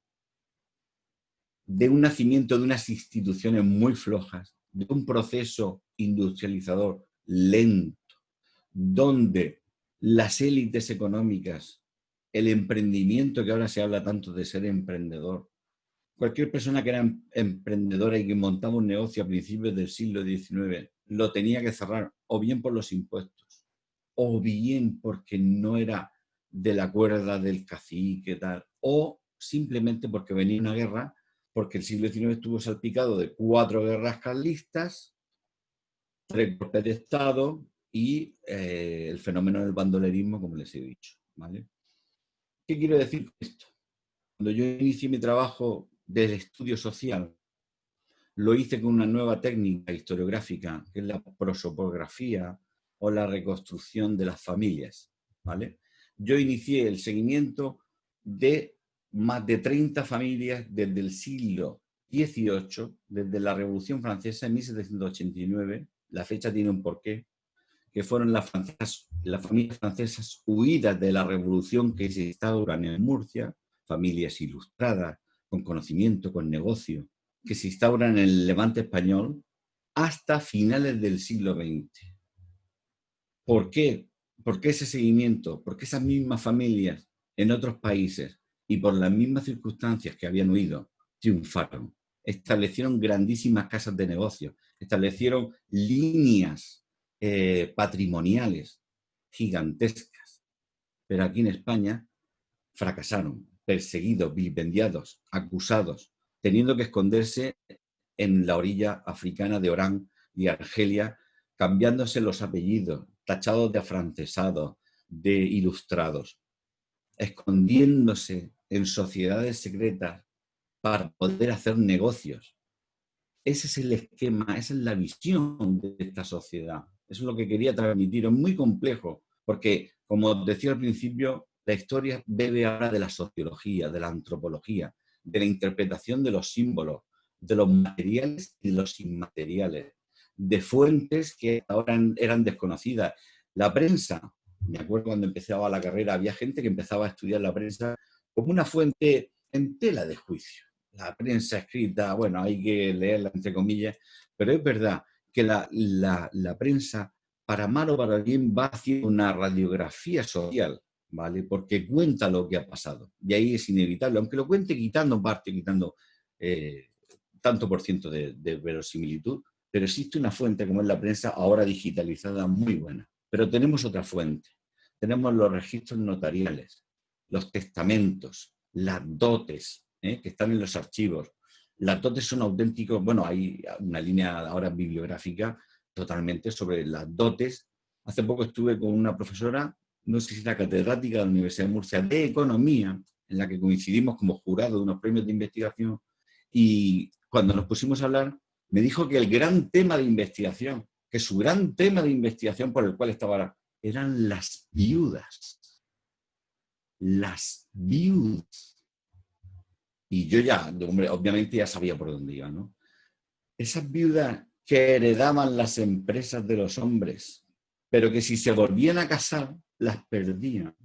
de un nacimiento de unas instituciones muy flojas, de un proceso industrializador lento, donde las élites económicas, el emprendimiento, que ahora se habla tanto de ser emprendedor, cualquier persona que era emprendedora y que montaba un negocio a principios del siglo XIX lo tenía que cerrar o bien por los impuestos o bien porque no era de la cuerda del cacique tal, o simplemente porque venía una guerra, porque el siglo XIX estuvo salpicado de 4 guerras carlistas, 3 golpes de Estado y el fenómeno del bandolerismo, como les he dicho, ¿vale? ¿Qué quiero decir con esto? Cuando yo inicié mi trabajo del estudio social, lo hice con una nueva técnica historiográfica, que es la prosopografía o la reconstrucción de las familias, ¿vale? Yo inicié el seguimiento de más de 30 familias desde el siglo XVIII, desde la Revolución Francesa en 1789, la fecha tiene un porqué, que fueron las familias francesas huidas de la revolución que se instauran en Murcia, familias ilustradas, con conocimiento, con negocio, que se instauran en el Levante español hasta finales del siglo XX. ¿Por qué? ¿Por qué ese seguimiento? Porque esas mismas familias en otros países y por las mismas circunstancias que habían huido, triunfaron. Establecieron grandísimas casas de negocio, establecieron líneas patrimoniales gigantescas. Pero aquí en España fracasaron, perseguidos, vilipendiados, acusados, teniendo que esconderse en la orilla africana de Orán y Argelia, cambiándose los apellidos, tachados de afrancesados, de ilustrados, escondiéndose en sociedades secretas para poder hacer negocios. Ese es el esquema, esa es la visión de esta sociedad. Eso es lo que quería transmitir. Es muy complejo, porque, como decía al principio, la historia bebe ahora de la sociología, de la antropología, de la interpretación de los símbolos, de los materiales y de los inmateriales, de fuentes que ahora eran desconocidas. La prensa, me acuerdo cuando empezaba la carrera, había gente que empezaba a estudiar la prensa como una fuente en tela de juicio. La prensa escrita, bueno, hay que leerla entre comillas, pero es verdad que la prensa, para mal o para bien, va haciendo una radiografía social, ¿vale? Porque cuenta lo que ha pasado. Y ahí es inevitable, aunque lo cuente quitando parte, quitando tanto por ciento de verosimilitud, pero existe una fuente como es la prensa, ahora digitalizada, muy buena. Pero tenemos otra fuente. Tenemos los registros notariales, los testamentos, las dotes, que están en los archivos. Las dotes son auténticos, bueno, hay una línea ahora bibliográfica totalmente sobre las dotes. Hace poco estuve con una profesora, no sé si la catedrática de la Universidad de Murcia, de Economía, en la que coincidimos como jurado de unos premios de investigación, y cuando nos pusimos a hablar, me dijo que el gran tema de investigación, que su gran tema de investigación por el cual estaba, eran las viudas. Las viudas. Y yo ya, hombre, obviamente ya sabía por dónde iba, ¿no? Esas viudas que heredaban las empresas de los hombres, pero que si se volvían a casar, las perdían.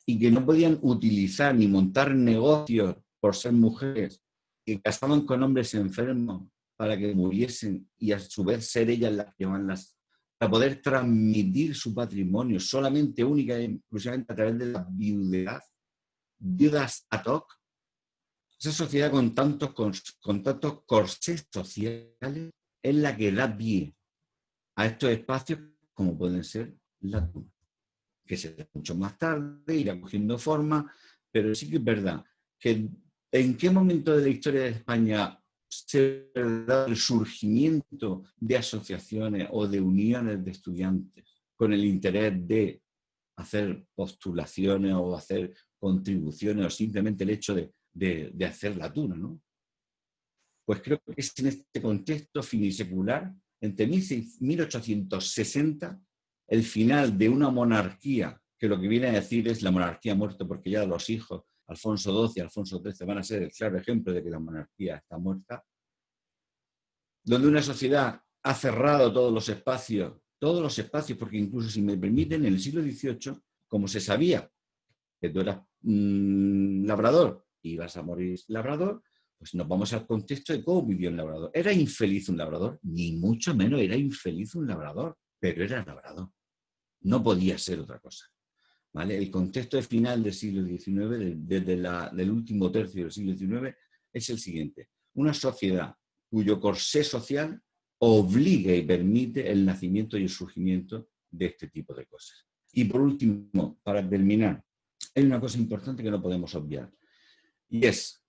Y que no podían utilizar ni montar negocios por ser mujeres, que casaban con hombres enfermos para que muriesen y a su vez ser ellas las que llevaban las... para poder transmitir su patrimonio solamente, única y exclusivamente a través de la viudedad. Viudas ad hoc. Esa sociedad con tantos corsés sociales es la que da pie a estos espacios como pueden ser la tuna, que se da mucho más tarde, irá cogiendo forma, pero sí que es verdad que en qué momento de la historia de España se da el surgimiento de asociaciones o de uniones de estudiantes con el interés de hacer postulaciones o hacer contribuciones o simplemente el hecho de hacer la tuna, ¿no? Pues creo que es en este contexto finisecular, entre 1860, el final de una monarquía, que lo que viene a decir es la monarquía muerta, porque ya los hijos, Alfonso XII y Alfonso XIII, van a ser el claro ejemplo de que la monarquía está muerta, donde una sociedad ha cerrado todos los espacios, porque incluso, si me permiten, en el siglo XVIII, como se sabía que tú eras labrador y vas a morir labrador, pues nos vamos al contexto de cómo vivió el labrador. ¿Era infeliz un labrador? Ni mucho menos era infeliz un labrador, pero era labrador. No podía ser otra cosa. ¿Vale? El contexto de final del siglo XIX, desde del último tercio del siglo XIX, es el siguiente. Una sociedad cuyo corsé social obliga y permite el nacimiento y el surgimiento de este tipo de cosas. Y por último, para terminar, hay una cosa importante que no podemos obviar, y es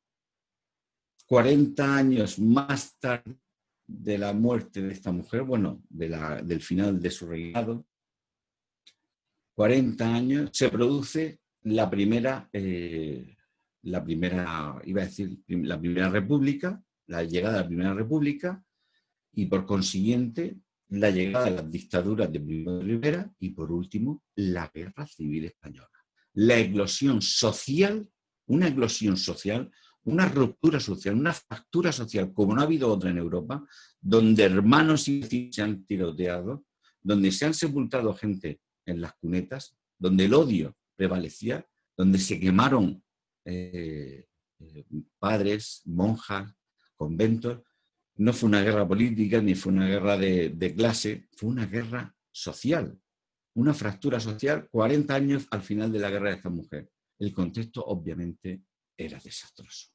40 años más tarde de la muerte de esta mujer, bueno, del final de su reinado, 40 años, se produce la primera república, la llegada de la primera república, y por consiguiente la llegada de las dictaduras de Primo de Rivera y por último la guerra civil española. La eclosión social, una ruptura social, una fractura social como no ha habido otra en Europa, donde hermanos y vecinos se han tiroteado, donde se han sepultado gente en las cunetas, donde el odio prevalecía, donde se quemaron padres, monjas, conventos. No fue una guerra política ni fue una guerra de clase, fue una guerra social, una fractura social, 40 años al final de la guerra de esta mujer. El contexto obviamente era desastroso.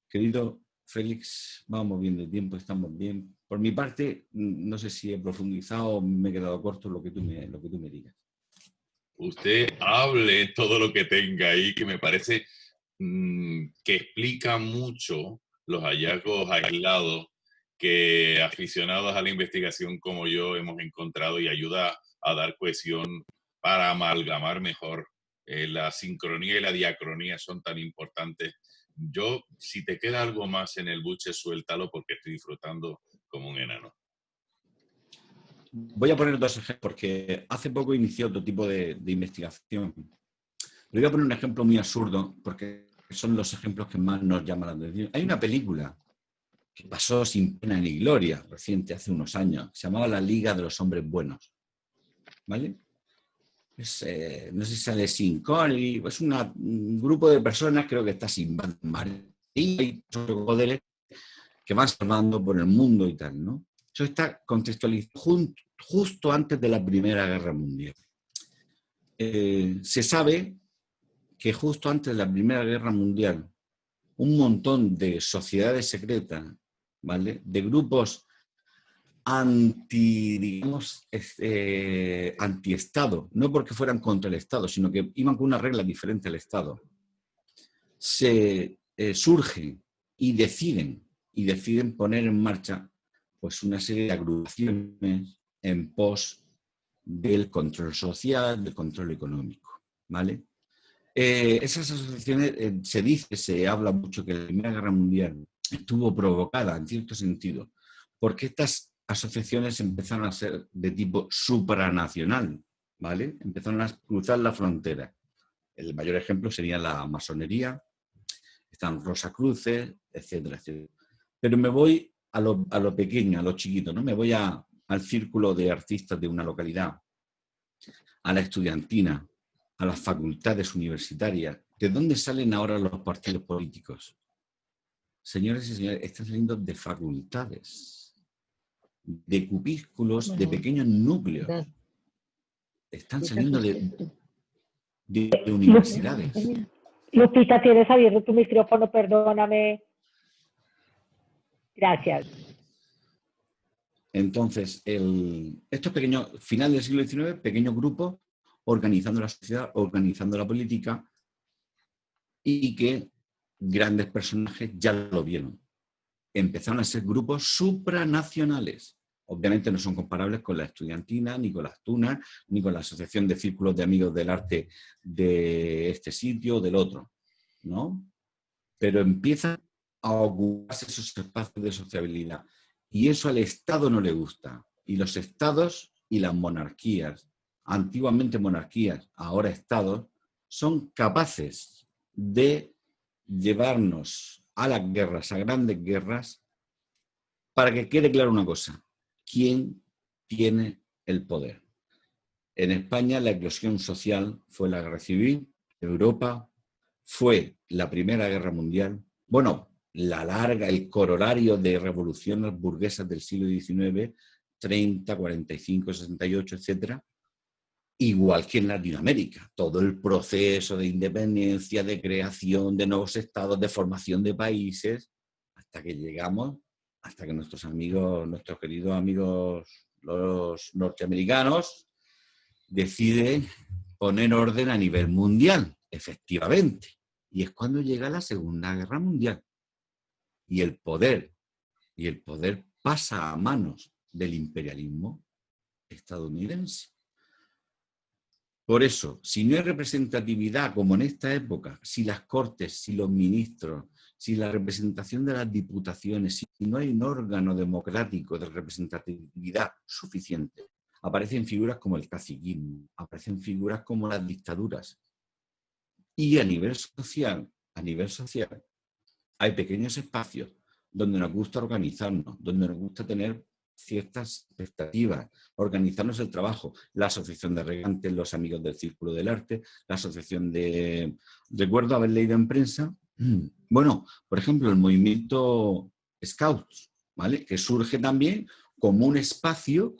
Querido Félix, vamos bien de tiempo, estamos bien. Por mi parte, no sé si he profundizado o me he quedado corto lo que tú me digas. Usted hable todo lo que tenga ahí, que me parece que explica mucho los hallazgos aislados que aficionados a la investigación como yo hemos encontrado y ayuda a dar cohesión para amalgamar mejor. La sincronía y la diacronía son tan importantes. Yo, si te queda algo más en el buche, suéltalo porque estoy disfrutando como un enano. Voy a poner dos ejemplos porque hace poco inicié otro tipo de investigación. Le voy a poner un ejemplo muy absurdo porque son los ejemplos que más nos llaman la atención. Hay una película que pasó sin pena ni gloria reciente, hace unos años, se llamaba La Liga de los Hombres Buenos. ¿Vale? No sé si sale Sean Connery, es un grupo de personas, creo que está sin María y poderes que van salvando por el mundo y tal, ¿no? Eso está contextualizado justo antes de la Primera Guerra Mundial. Se sabe que justo antes de la Primera Guerra Mundial, un montón de sociedades secretas, ¿vale?, de grupos anti-Estado, no porque fueran contra el Estado, sino que iban con una regla diferente al Estado, se surgen y deciden poner en marcha pues una serie de agrupaciones en pos del control social, del control económico, ¿vale? Esas asociaciones se habla mucho que en la Primera Guerra Mundial estuvo provocada, en cierto sentido, porque estas asociaciones empezaron a ser de tipo supranacional, ¿vale? Empezaron a cruzar la frontera. El mayor ejemplo sería la masonería, están Rosacruces, etcétera, etcétera. Pero me voy a lo pequeño, a lo chiquito, ¿no? Me voy al círculo de artistas de una localidad, a la estudiantina, a las facultades universitarias. ¿De dónde salen ahora los partidos políticos? Señores y señores, están saliendo de facultades, de cupísculos, de pequeños núcleos. Están saliendo de universidades. Lupita, tienes abierto tu micrófono, perdóname. Gracias. Entonces, estos pequeños, final del siglo XIX, pequeños grupos organizando la sociedad, organizando la política, y que grandes personajes ya lo vieron. Empezaron a ser grupos supranacionales. Obviamente no son comparables con la estudiantina, ni con las tunas, ni con la asociación de círculos de amigos del arte de este sitio o del otro, ¿no? Pero empiezan a ocuparse esos espacios de sociabilidad. Y eso al Estado no le gusta. Y los estados y las monarquías, antiguamente monarquías, ahora estados, son capaces de llevarnos a las guerras, a grandes guerras, para que quede claro una cosa: ¿quién tiene el poder? En España la eclosión social fue la Guerra Civil, Europa fue la Primera Guerra Mundial, bueno, el corolario de revoluciones burguesas del siglo XIX, 30, 45, 68, etcétera, igual que en Latinoamérica. Todo el proceso de independencia, de creación de nuevos estados, de formación de países, hasta que llegamos, hasta que nuestros queridos amigos, los norteamericanos, deciden poner orden a nivel mundial, efectivamente. Y es cuando llega la Segunda Guerra Mundial. Y el poder pasa a manos del imperialismo estadounidense. Por eso, si no hay representatividad como en esta época, si las cortes, si los ministros, si la representación de las diputaciones, si no hay un órgano democrático de representatividad suficiente, aparecen figuras como el caciquismo, aparecen figuras como las dictaduras. Y a nivel social, hay pequeños espacios donde nos gusta organizarnos, donde nos gusta tener ciertas expectativas, organizarnos el trabajo, la asociación de regantes, los amigos del Círculo del Arte, la asociación de... Recuerdo haber leído en prensa, bueno, por ejemplo, el movimiento Scouts, ¿vale? Que surge también como un espacio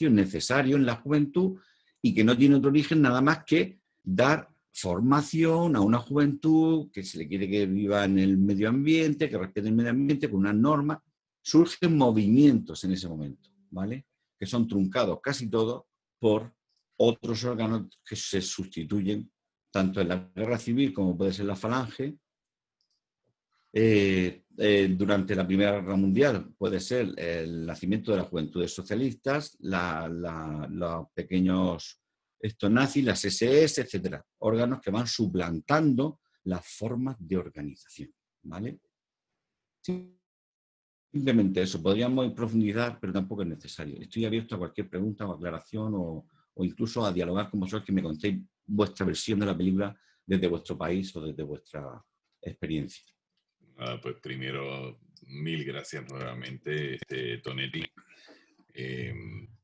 necesario en la juventud y que no tiene otro origen nada más que dar formación a una juventud que se le quiere que viva en el medio ambiente, que respete el medio ambiente con unas normas. Surgen movimientos en ese momento, ¿vale? Que son truncados casi todos por otros órganos que se sustituyen tanto en la guerra civil como puede ser la falange. Durante la Primera Guerra Mundial puede ser el nacimiento de las juventudes socialistas, los pequeños nazis, las SS, etcétera, órganos que van suplantando las formas de organización, ¿vale? Simplemente eso, podríamos profundizar, pero tampoco es necesario. Estoy abierto a cualquier pregunta o aclaración o incluso a dialogar con vosotros, que me contéis vuestra versión de la película desde vuestro país o desde vuestra experiencia. Pues primero, mil gracias nuevamente, Tonetti.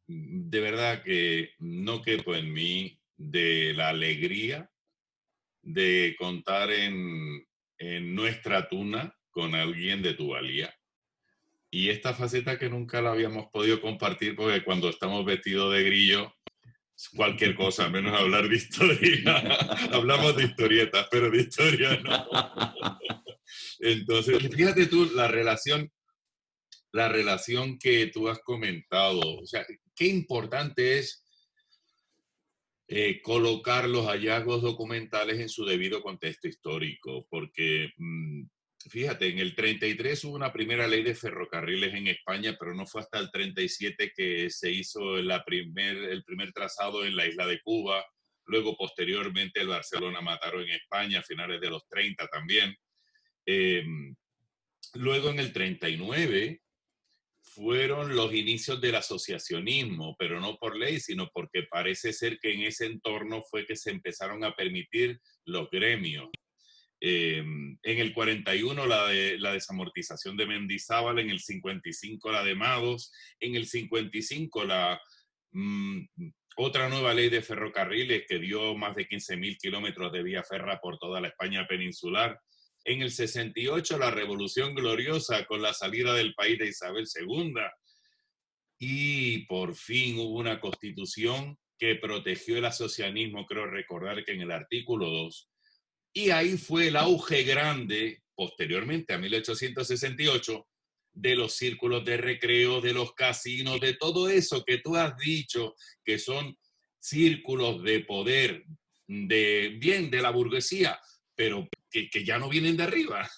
De verdad que no quepo en mí de la alegría de contar en nuestra tuna con alguien de tu valía. Y esta faceta que nunca la habíamos podido compartir, porque cuando estamos vestidos de grillo, cualquier cosa, menos hablar de historia. Hablamos de historietas, pero de historia no. Entonces, fíjate tú la relación que tú has comentado. O sea, qué importante es colocar los hallazgos documentales en su debido contexto histórico, porque fíjate, en el 33 hubo una primera ley de ferrocarriles en España, pero no fue hasta el 37 que se hizo el primer trazado en la isla de Cuba. Luego, posteriormente, el Barcelona-Mataró en España, a finales de los 30 también. Luego en el 39 fueron los inicios del asociacionismo, pero no por ley, sino porque parece ser que en ese entorno fue que se empezaron a permitir los gremios. En el 41 la desamortización de Mendizábal, en el 55 la de Mados, en el 55 otra nueva ley de ferrocarriles que dio más de 15.000 kilómetros de vía férrea por toda la España peninsular. En el 68 la Revolución Gloriosa con la salida del país de Isabel II. Y por fin hubo una constitución que protegió el asociacionismo, creo recordar que en el artículo 2. Y ahí fue el auge grande, posteriormente a 1868, de los círculos de recreo, de los casinos, de todo eso que tú has dicho, que son círculos de poder, de la burguesía, pero que ya no vienen de arriba.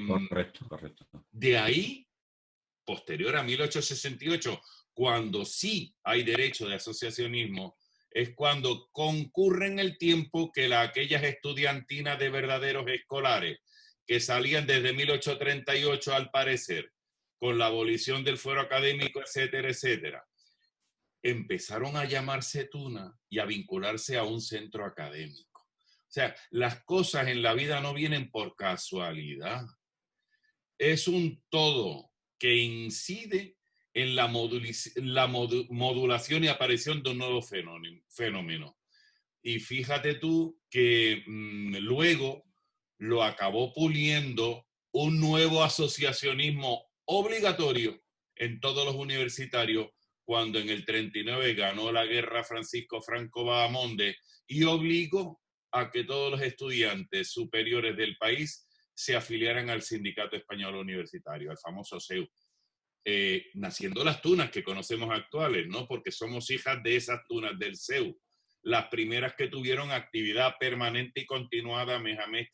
Correcto, correcto. De ahí, posterior a 1868, cuando sí hay derecho de asociacionismo, es cuando concurre en el tiempo que aquellas estudiantinas de verdaderos escolares que salían desde 1838 al parecer, con la abolición del fuero académico, etcétera, etcétera, empezaron a llamarse Tuna y a vincularse a un centro académico. O sea, las cosas en la vida no vienen por casualidad. Es un todo que incide en la modulación y aparición de un nuevo fenómeno. Y fíjate tú que luego lo acabó puliendo un nuevo asociacionismo obligatorio en todos los universitarios cuando en el 39 ganó la guerra Francisco Franco Bahamonde y obligó a que todos los estudiantes superiores del país se afiliaran al Sindicato Español Universitario, al famoso SEU. Naciendo las tunas que conocemos actuales, ¿no? Porque somos hijas de esas tunas del SEU, las primeras que tuvieron actividad permanente y continuada mes a mes,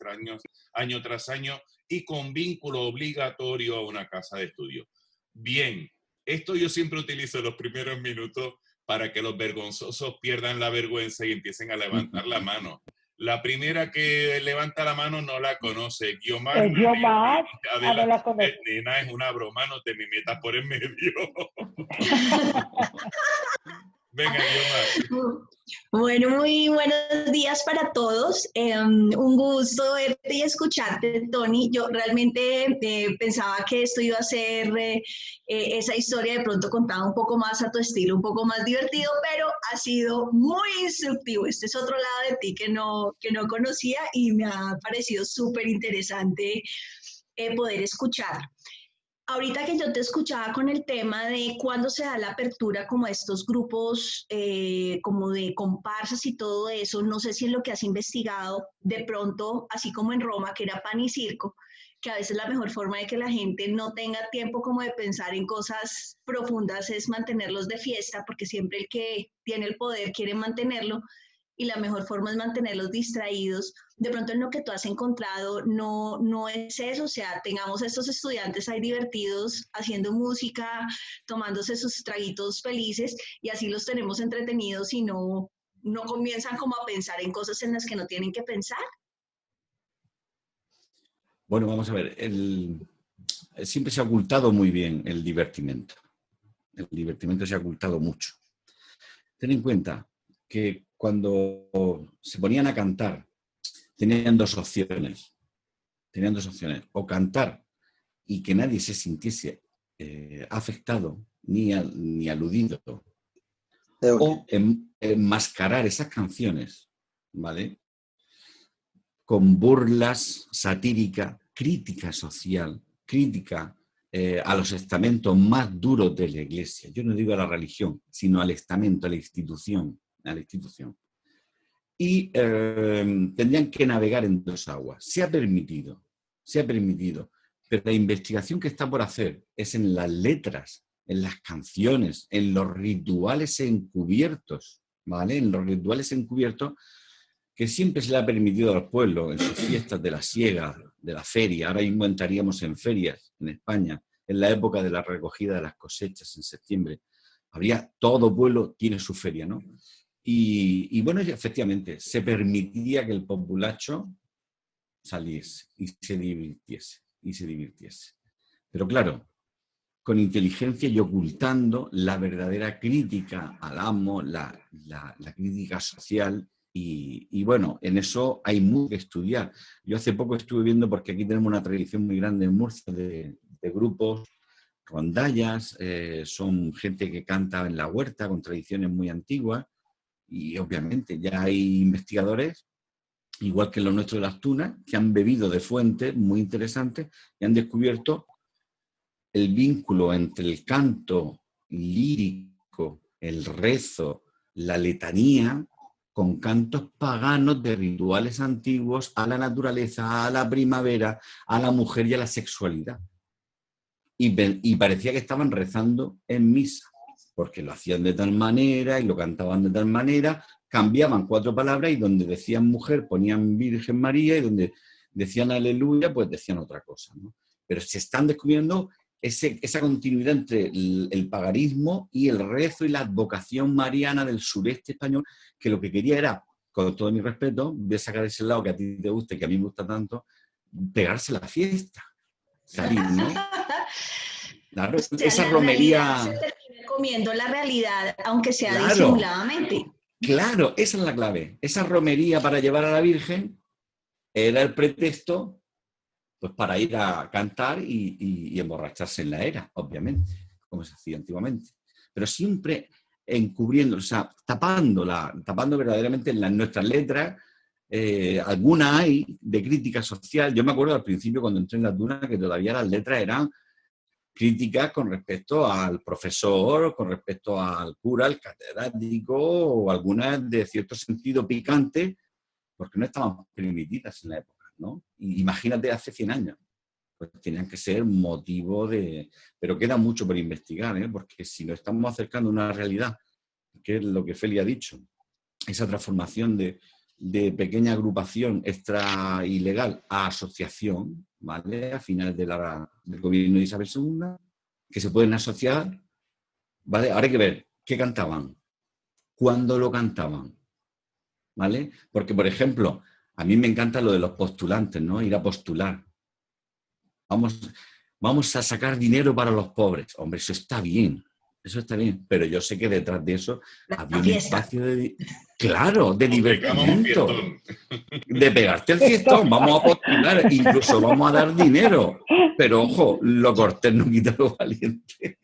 año tras año, y con vínculo obligatorio a una casa de estudio. Bien, esto yo siempre utilizo los primeros minutos para que los vergonzosos pierdan la vergüenza y empiecen a levantar la mano. La primera que levanta la mano no la conoce. Guiomar. Guiomar, no la conozco. Nena, es una broma, no te me metas por en medio. Venga, Guiomar. Bueno, muy buenos días para todos. Un gusto verte y escucharte, Tony. Yo realmente pensaba que esto iba a ser esa historia de pronto contada un poco más a tu estilo, un poco más divertido, pero ha sido muy instructivo. Este es otro lado de ti que no conocía y me ha parecido súper interesante poder escuchar. Ahorita que yo te escuchaba con el tema de cuándo se da la apertura como a estos grupos como de comparsas y todo eso, no sé si en lo que has investigado, de pronto, así como en Roma, que era pan y circo, que a veces la mejor forma de que la gente no tenga tiempo como de pensar en cosas profundas es mantenerlos de fiesta, porque siempre el que tiene el poder quiere mantenerlo, y la mejor forma es mantenerlos distraídos. De pronto en lo que tú has encontrado no es eso, o sea, tengamos a estos estudiantes ahí divertidos, haciendo música, tomándose sus traguitos felices, y así los tenemos entretenidos y no comienzan como a pensar en cosas en las que no tienen que pensar. Bueno, vamos a ver, siempre se ha ocultado muy bien el divertimento. El divertimento se ha ocultado mucho. Ten en cuenta que cuando se ponían a cantar, tenían dos opciones. O cantar y que nadie se sintiese afectado ni aludido. O enmascarar esas canciones, ¿vale? Con burlas satíricas, crítica social, crítica a los estamentos más duros de la Iglesia. Yo no digo a la religión, sino al estamento, a la institución. Y tendrían que navegar en dos aguas. Se ha permitido, pero la investigación que está por hacer es en las letras, en las canciones, en los rituales encubiertos, ¿vale? En los rituales encubiertos que siempre se le ha permitido al pueblo en sus fiestas de la siega, de la feria. Ahora mismo entraríamos en ferias en España, en la época de la recogida de las cosechas en septiembre. Todo pueblo tiene su feria, ¿no? Y bueno, efectivamente, se permitía que el populacho saliese y se divirtiese. y se divirtiese. Pero claro, con inteligencia y ocultando la verdadera crítica al amo, la crítica social. Y bueno, en eso hay mucho que estudiar. Yo hace poco estuve viendo, porque aquí tenemos una tradición muy grande en Murcia de grupos, rondallas, son gente que canta en la huerta con tradiciones muy antiguas, y obviamente ya hay investigadores, igual que los nuestros de las tunas, que han bebido de fuentes muy interesantes y han descubierto el vínculo entre el canto lírico, el rezo, la letanía, con cantos paganos de rituales antiguos a la naturaleza, a la primavera, a la mujer y a la sexualidad. Y parecía que estaban rezando en misa, porque lo hacían de tal manera y lo cantaban de tal manera, cambiaban 4 palabras y donde decían mujer ponían Virgen María y donde decían aleluya pues decían otra cosa, ¿no? Pero se están descubriendo esa continuidad entre el paganismo y el rezo y la advocación mariana del sureste español, que lo que quería era, con todo mi respeto, voy a sacar ese lado que a ti te gusta y que a mí me gusta tanto, pegarse la fiesta, salir, ¿no? Claro, O sea, esa la romería... realidad se termina comiendo la realidad, aunque sea Claro, disimuladamente. claro, esa es la clave. Esa romería para llevar a la Virgen era el pretexto pues para ir a cantar y emborracharse en la era, obviamente, como se hacía antiguamente. Pero siempre encubriendo, o sea, tapando verdaderamente en nuestras letras. Alguna hay de crítica social. Yo me acuerdo al principio cuando entré en la Duna que todavía las letras eran críticas con respecto al profesor, con respecto al cura, al catedrático, o algunas de cierto sentido picante, porque no estaban permitidas en la época, ¿no? Y imagínate hace 100 años, pues tenían que ser motivo de... Pero queda mucho por investigar, ¿eh? Porque si nos estamos acercando a una realidad, que es lo que Feli ha dicho, esa transformación de pequeña agrupación extra ilegal a asociación, ¿vale? A finales del gobierno de Isabel II, que se pueden asociar, ¿vale? Ahora hay que ver qué cantaban, cuándo lo cantaban, ¿vale? Porque, por ejemplo, a mí me encanta lo de los postulantes, ¿no? Ir a postular. Vamos a sacar dinero para los pobres. Hombre, eso está bien, pero yo sé que detrás de eso había un espacio de... Claro, de divertimento, de pegarte el fiestón, vamos a postular, incluso vamos a dar dinero, pero ojo, lo cortés no quita lo valiente.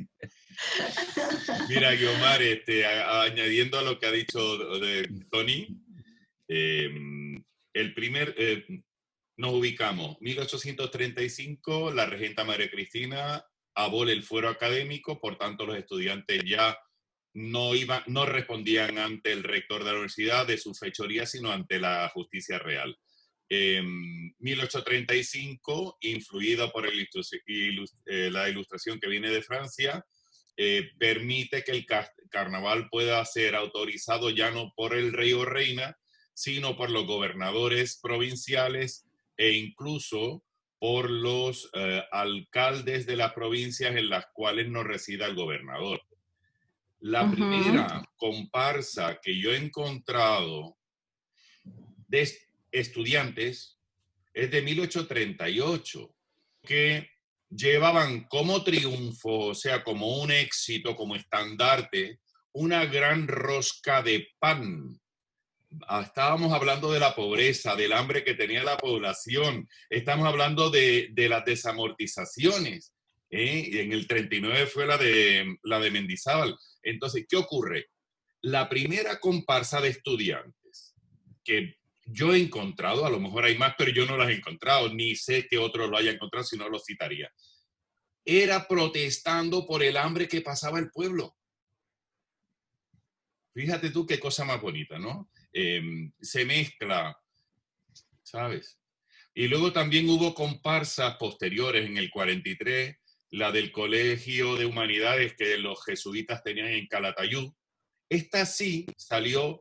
Mira, Guiomar, añadiendo a lo que ha dicho Tony, nos ubicamos, 1835, la regenta María Cristina abole el fuero académico, por tanto los estudiantes ya no respondían ante el rector de la universidad de su fechoría, sino ante la justicia real. 1835, influido por la ilustración que viene de Francia, permite que el carnaval pueda ser autorizado ya no por el rey o reina, sino por los gobernadores provinciales e incluso por los alcaldes de las provincias en las cuales no resida el gobernador. La primera comparsa que yo he encontrado de estudiantes es de 1838, que llevaban como triunfo, o sea, como un éxito, como estandarte, una gran rosca de pan. Estábamos hablando de la pobreza, del hambre que tenía la población, estamos hablando de las desamortizaciones. En el 39 fue la de Mendizábal. Entonces, ¿qué ocurre? La primera comparsa de estudiantes que yo he encontrado, a lo mejor hay más, pero yo no las he encontrado, ni sé que otros lo hayan encontrado, si no lo citaría, era protestando por el hambre que pasaba el pueblo. Fíjate tú qué cosa más bonita, ¿no? Se mezcla, ¿sabes? Y luego también hubo comparsas posteriores en el 43, la del Colegio de Humanidades que los jesuitas tenían en Calatayud. Esta sí salió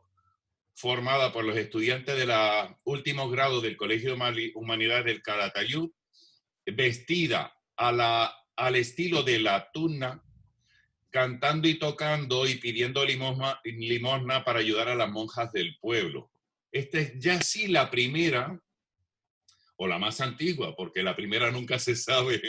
formada por los estudiantes de los últimos grados del Colegio de Humanidades del Calatayud, vestida al estilo de la tuna, cantando y tocando y pidiendo limosna para ayudar a las monjas del pueblo. Esta es ya sí la primera o la más antigua, porque la primera nunca se sabe,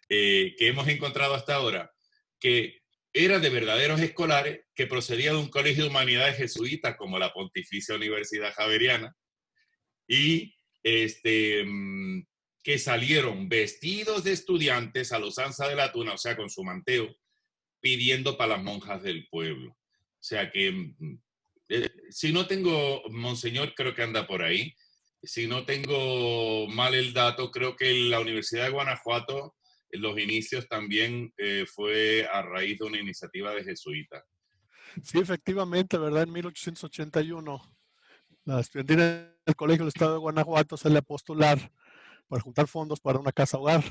que hemos encontrado hasta ahora, que era de verdaderos escolares, que procedía de un colegio de humanidades jesuitas como la Pontificia Universidad Javeriana, y que salieron vestidos de estudiantes a la usanza de la tuna, o sea, con su manteo, pidiendo para las monjas del pueblo. O sea que, si no tengo, Monseñor, creo que anda por ahí. Si no tengo mal el dato, creo que la Universidad de Guanajuato, en los inicios también fue a raíz de una iniciativa de jesuitas. Sí, efectivamente, ¿verdad? En 1881, la estudiantina del Colegio del Estado de Guanajuato sale a postular para juntar fondos para una casa hogar.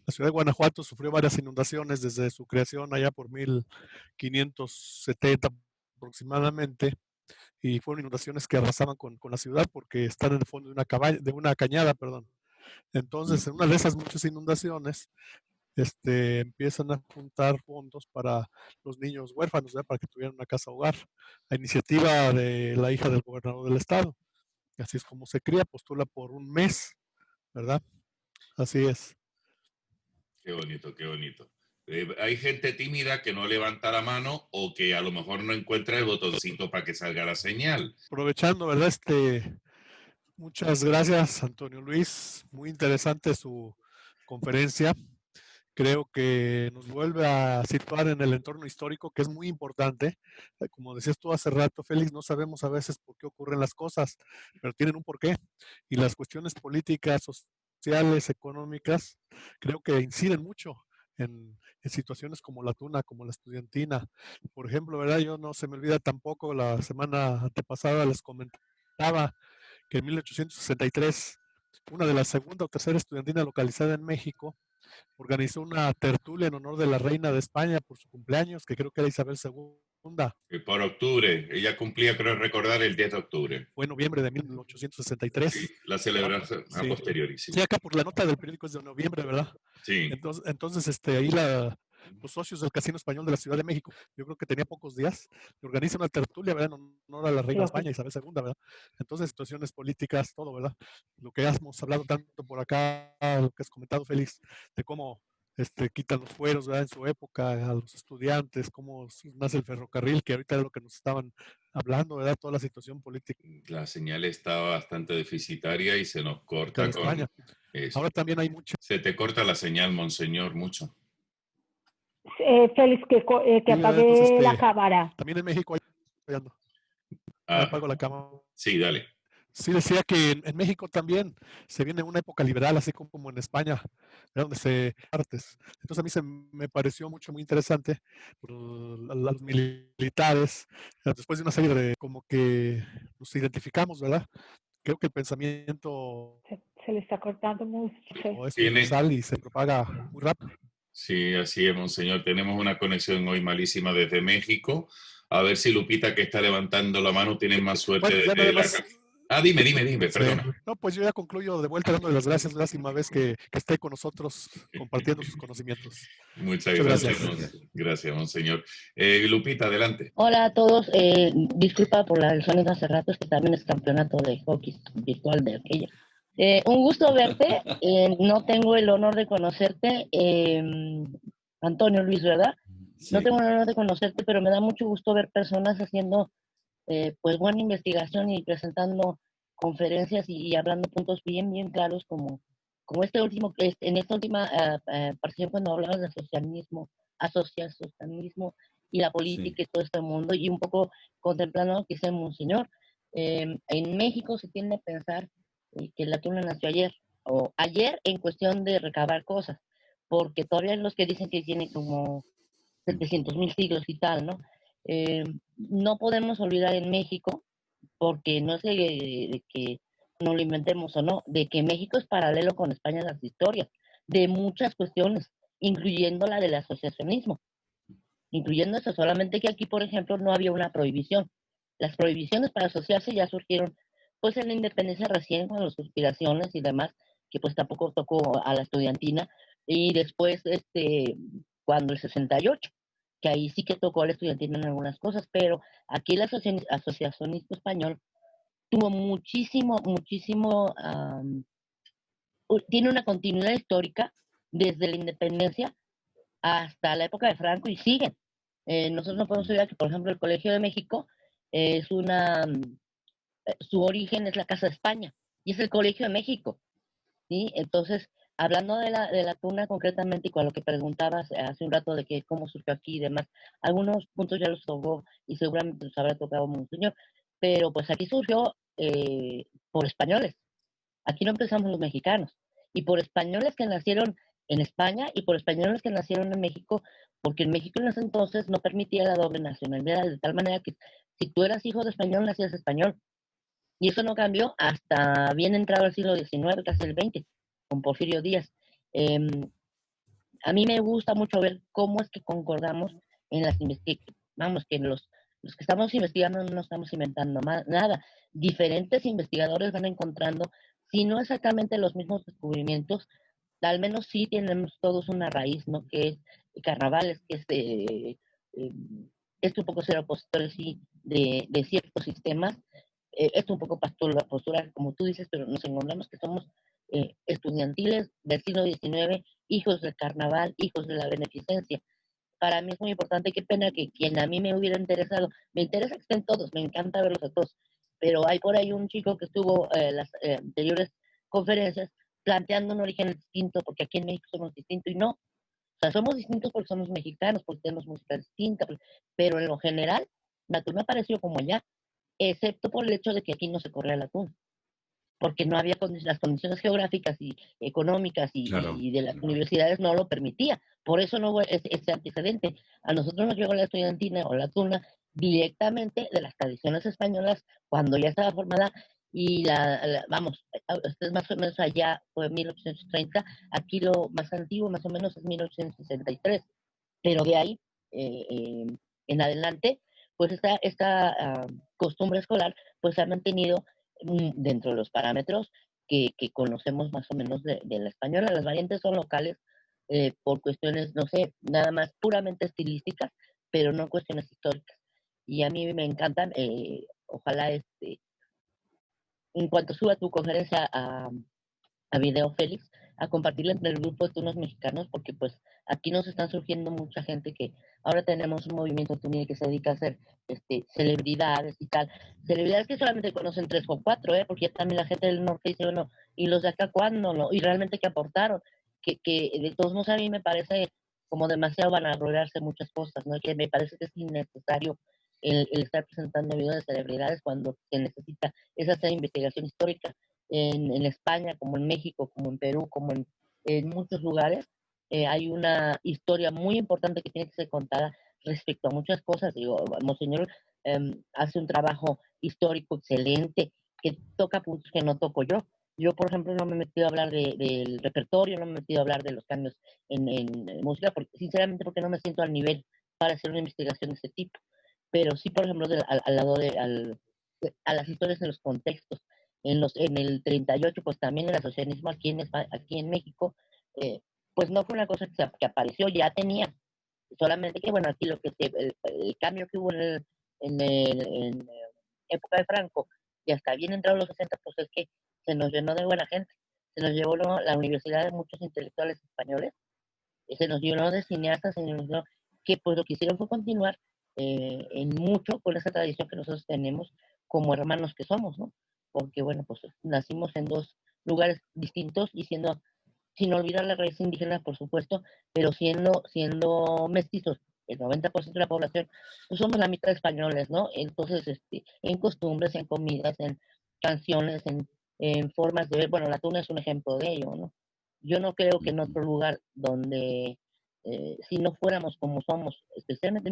La ciudad de Guanajuato sufrió varias inundaciones desde su creación allá por 1570 aproximadamente, y fueron inundaciones que arrasaban con la ciudad porque están en el fondo de una cañada, perdón. Entonces, en una de esas muchas inundaciones, empiezan a juntar fondos para los niños huérfanos, ¿verdad? Para que tuvieran una casa hogar, a iniciativa de la hija del gobernador del estado. Así es como se cría, postula por un mes, ¿verdad? Así es. Qué bonito, qué bonito. Hay gente tímida que no levanta la mano o que a lo mejor no encuentra el botoncito para que salga la señal. Aprovechando, ¿verdad? Muchas gracias, Antonio Luis. Muy interesante su conferencia. Creo que nos vuelve a situar en el entorno histórico, que es muy importante. Como decías tú hace rato, Félix, no sabemos a veces por qué ocurren las cosas, pero tienen un porqué. Y las cuestiones políticas, sociales, económicas, creo que inciden mucho en situaciones como la tuna, como la estudiantina. Por ejemplo, ¿verdad? Yo no se me olvida tampoco, la semana antepasada les comentaba que en 1863, una de las segunda o tercera estudiantina localizada en México, organizó una tertulia en honor de la reina de España por su cumpleaños, que creo que era Isabel II. Por octubre, ella cumplía, creo recordar, el 10 de octubre. Fue en noviembre de 1863. Sí, la celebración a Sí. posteriori. Sí. Sí, acá por la nota del periódico es de noviembre, ¿verdad? Sí. Entonces ahí los socios del Casino Español de la Ciudad de México, yo creo que tenía pocos días, le organizan una tertulia, ¿verdad? En honor a la reina de España, Isabel II, ¿verdad? Entonces, situaciones políticas, todo, ¿verdad? Lo que hemos hablado tanto por acá, lo que has comentado, Félix, de cómo quitan los fueros, ¿verdad? En su época, a los estudiantes, cómo nace el ferrocarril, que ahorita es lo que nos estaban hablando, ¿verdad? Toda la situación política. La señal está bastante deficitaria y se nos corta con eso. Ahora también hay mucho. Se te corta la señal, Monseñor, mucho. Félix, que apague Entonces, la cámara. También en México hay... apago la cámara. Sí, dale. Sí, decía que en México también se viene una época liberal, así como en España, donde se artes. Entonces a mí me pareció muy interesante por los militares, después de una serie de como que nos identificamos, ¿verdad? Creo que el pensamiento se le está cortando mucho. Es universal y se propaga muy rápido. Sí, así es, Monseñor. Tenemos una conexión hoy malísima desde México. A ver si Lupita, que está levantando la mano, tiene más suerte desde la casa. Dime, perdona. No, pues yo ya concluyo de vuelta dando las gracias, lástima vez que esté con nosotros compartiendo sus conocimientos. Muchas gracias. Gracias, Monseñor. Lupita, adelante. Hola a todos, disculpa por el sonido hace rato, es que también es campeonato de hockey virtual de aquella. Un gusto verte, no tengo el honor de conocerte, Antonio Luis, ¿verdad? Sí. No tengo el honor de conocerte, pero me da mucho gusto ver personas haciendo pues buena investigación y presentando conferencias y hablando puntos bien claros como en esta última participación cuando hablabas de asociacionismo y la política y todo este mundo, y un poco contemplando lo que dice el Monseñor. En México se tiende a pensar que la tuna nació ayer en cuestión de recabar cosas, porque todavía hay los que dicen que tiene como 700,000 siglos y tal, ¿no? No podemos olvidar en México, porque no sé de que no lo inventemos o no, de que México es paralelo con España en las historias, de muchas cuestiones, incluyendo la del asociacionismo, incluyendo eso, solamente que aquí, por ejemplo, no había una prohibición. Las prohibiciones para asociarse ya surgieron pues en la independencia recién, con las conspiraciones y demás, que pues tampoco tocó a la estudiantina, y después cuando el 68, que ahí sí que tocó a la estudiantina en algunas cosas, pero aquí el asociacionismo español tuvo muchísimo tiene una continuidad histórica desde la independencia hasta la época de Franco y siguen. Nosotros no podemos olvidar que, por ejemplo, el Colegio de México es su origen es la Casa de España y es el Colegio de México, ¿sí? Entonces, hablando de la tuna concretamente y con lo que preguntabas hace un rato de que cómo surgió aquí y demás, algunos puntos ya los tocó y seguramente los habrá tocado Monseñor, pero pues aquí surgió por españoles. Aquí no empezamos los mexicanos. Y por españoles que nacieron en España y por españoles que nacieron en México, porque en México en ese entonces no permitía la doble nacionalidad, de tal manera que si tú eras hijo de español, nacías español. Y eso no cambió hasta bien entrado el siglo XIX, casi el XX, con Porfirio Díaz. Eh, a mí me gusta mucho ver cómo es que concordamos en las investigaciones. Vamos, que los que estamos investigando no estamos inventando nada. Diferentes investigadores van encontrando, si no exactamente los mismos descubrimientos, al menos sí tenemos todos una raíz, ¿no? Que es carnavales, que es un poco ser opositores, sí, de ciertos sistemas. Es un poco postural, como tú dices, pero nos encontramos que somos estudiantiles del siglo XIX, hijos del carnaval, hijos de la beneficencia. Para mí es muy importante, qué pena que quien a mí me hubiera interesado, me interesa que estén todos, me encanta verlos a todos, pero hay por ahí un chico que estuvo las anteriores conferencias planteando un origen distinto, porque aquí en México somos distintos y no, o sea, somos distintos porque somos mexicanos, porque tenemos música distinta, pero en lo general, la tuna pareció como allá, excepto por el hecho de que aquí no se corría la tuna porque no había las condiciones geográficas y económicas Claro, y de las claro. universidades no lo permitía. Por eso no hubo ese antecedente. A nosotros nos llegó la estudiantina o la tuna directamente de las tradiciones españolas cuando ya estaba formada y vamos, es más o menos allá fue 1830, aquí lo más antiguo más o menos es 1863, pero de ahí en adelante, pues esta costumbre escolar pues se ha mantenido dentro de los parámetros que conocemos más o menos de la española. Las variantes son locales por cuestiones, no sé, nada más puramente estilísticas, pero no cuestiones históricas. Y a mí me encantan, ojalá en cuanto suba tu conferencia a video, Félix, a compartirla entre el grupo de tunos mexicanos, porque pues aquí nos están surgiendo mucha gente que ahora tenemos un movimiento tuní que se dedica a hacer celebridades y tal, celebridades que solamente conocen tres o cuatro, porque también la gente del norte dice, bueno, ¿y los de acá cuándo? No? Y realmente que aportaron, que de todos modos a mí me parece como demasiado vanagloriarse muchas cosas, ¿no? Que me parece que es innecesario el estar presentando videos de celebridades cuando se necesita es hacer investigación histórica en España, como en México, como en Perú, como en muchos lugares, hay una historia muy importante que tiene que ser contada respecto a muchas cosas. Digo, Monseñor hace un trabajo histórico excelente que toca puntos que no toco yo. Yo, por ejemplo, no me he metido a hablar del repertorio, no me he metido a hablar de los cambios en música, porque, sinceramente porque no me siento al nivel para hacer una investigación de ese tipo. Pero sí, por ejemplo, al lado a las historias en los contextos en el 38, pues también el asociacionismo aquí en México, pues no fue una cosa que apareció, ya tenía, solamente que, bueno, aquí el cambio que hubo en época de Franco, y hasta bien entrados los 60, pues es que se nos llenó de buena gente, se nos llevó la universidad de muchos intelectuales españoles, se nos llenó de cineastas, se nos llenó, que pues lo que hicieron fue continuar en mucho con esa tradición que nosotros tenemos como hermanos que somos, ¿no? Porque, bueno, pues nacimos en dos lugares distintos y sin olvidar la raíz indígena, por supuesto, pero siendo mestizos, el 90% de la población, pues somos la mitad españoles, ¿no? Entonces, en costumbres, en comidas, en canciones, en formas de ver, bueno, la tuna es un ejemplo de ello, ¿no? Yo no creo que en otro lugar donde, si no fuéramos como somos, especialmente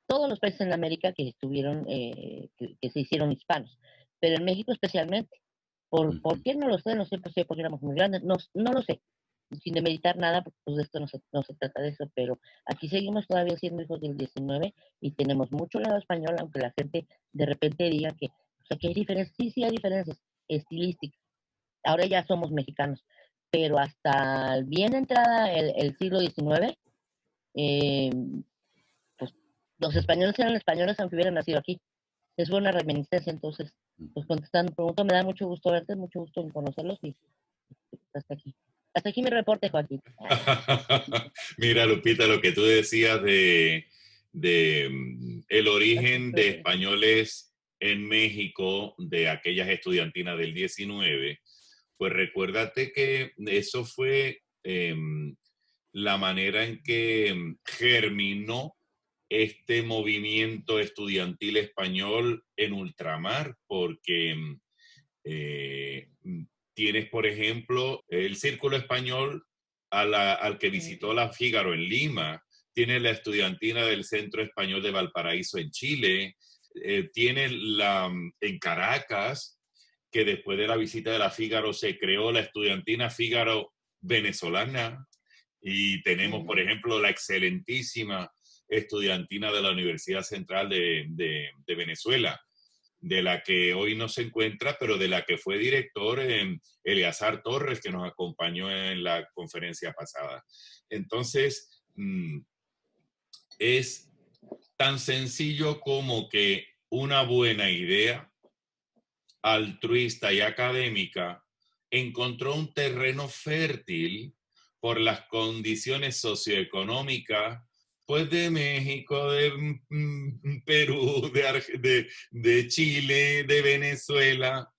todos los países en América que estuvieron, que se hicieron hispanos, pero en México especialmente. ¿Por qué? No lo sé, no sé pues, porque éramos muy grandes, no lo sé, sin demeritar nada, porque pues, de esto no se trata de eso, pero aquí seguimos todavía siendo hijos del 19 y tenemos mucho lado español, aunque la gente de repente diga o sea, que hay diferencias, sí hay diferencias estilísticas, ahora ya somos mexicanos, pero hasta bien entrada el siglo XIX, eh, pues los españoles eran españoles aunque hubieran nacido aquí. Es buena reminiscencia, entonces, pues contestando preguntas, me da mucho gusto verte, mucho gusto en conocerlos y Hasta aquí mi reporte, Joaquín. Mira, Lupita, lo que tú decías de el origen de españoles en México, de aquellas estudiantinas del 19, pues recuérdate que eso fue la manera en que germinó este movimiento estudiantil español en ultramar, porque tienes, por ejemplo, el Círculo Español al que visitó la Fígaro en Lima, tienes la estudiantina del Centro Español de Valparaíso en Chile, tienes en Caracas, que después de la visita de la Fígaro se creó la estudiantina Fígaro venezolana, y tenemos, por ejemplo, la excelentísima estudiantina de la Universidad Central de Venezuela, de la que hoy no se encuentra, pero de la que fue director Eleazar Torres, que nos acompañó en la conferencia pasada. Entonces, es tan sencillo como que una buena idea altruista y académica encontró un terreno fértil por las condiciones socioeconómicas, pues de México, de Perú, de Chile, de Venezuela.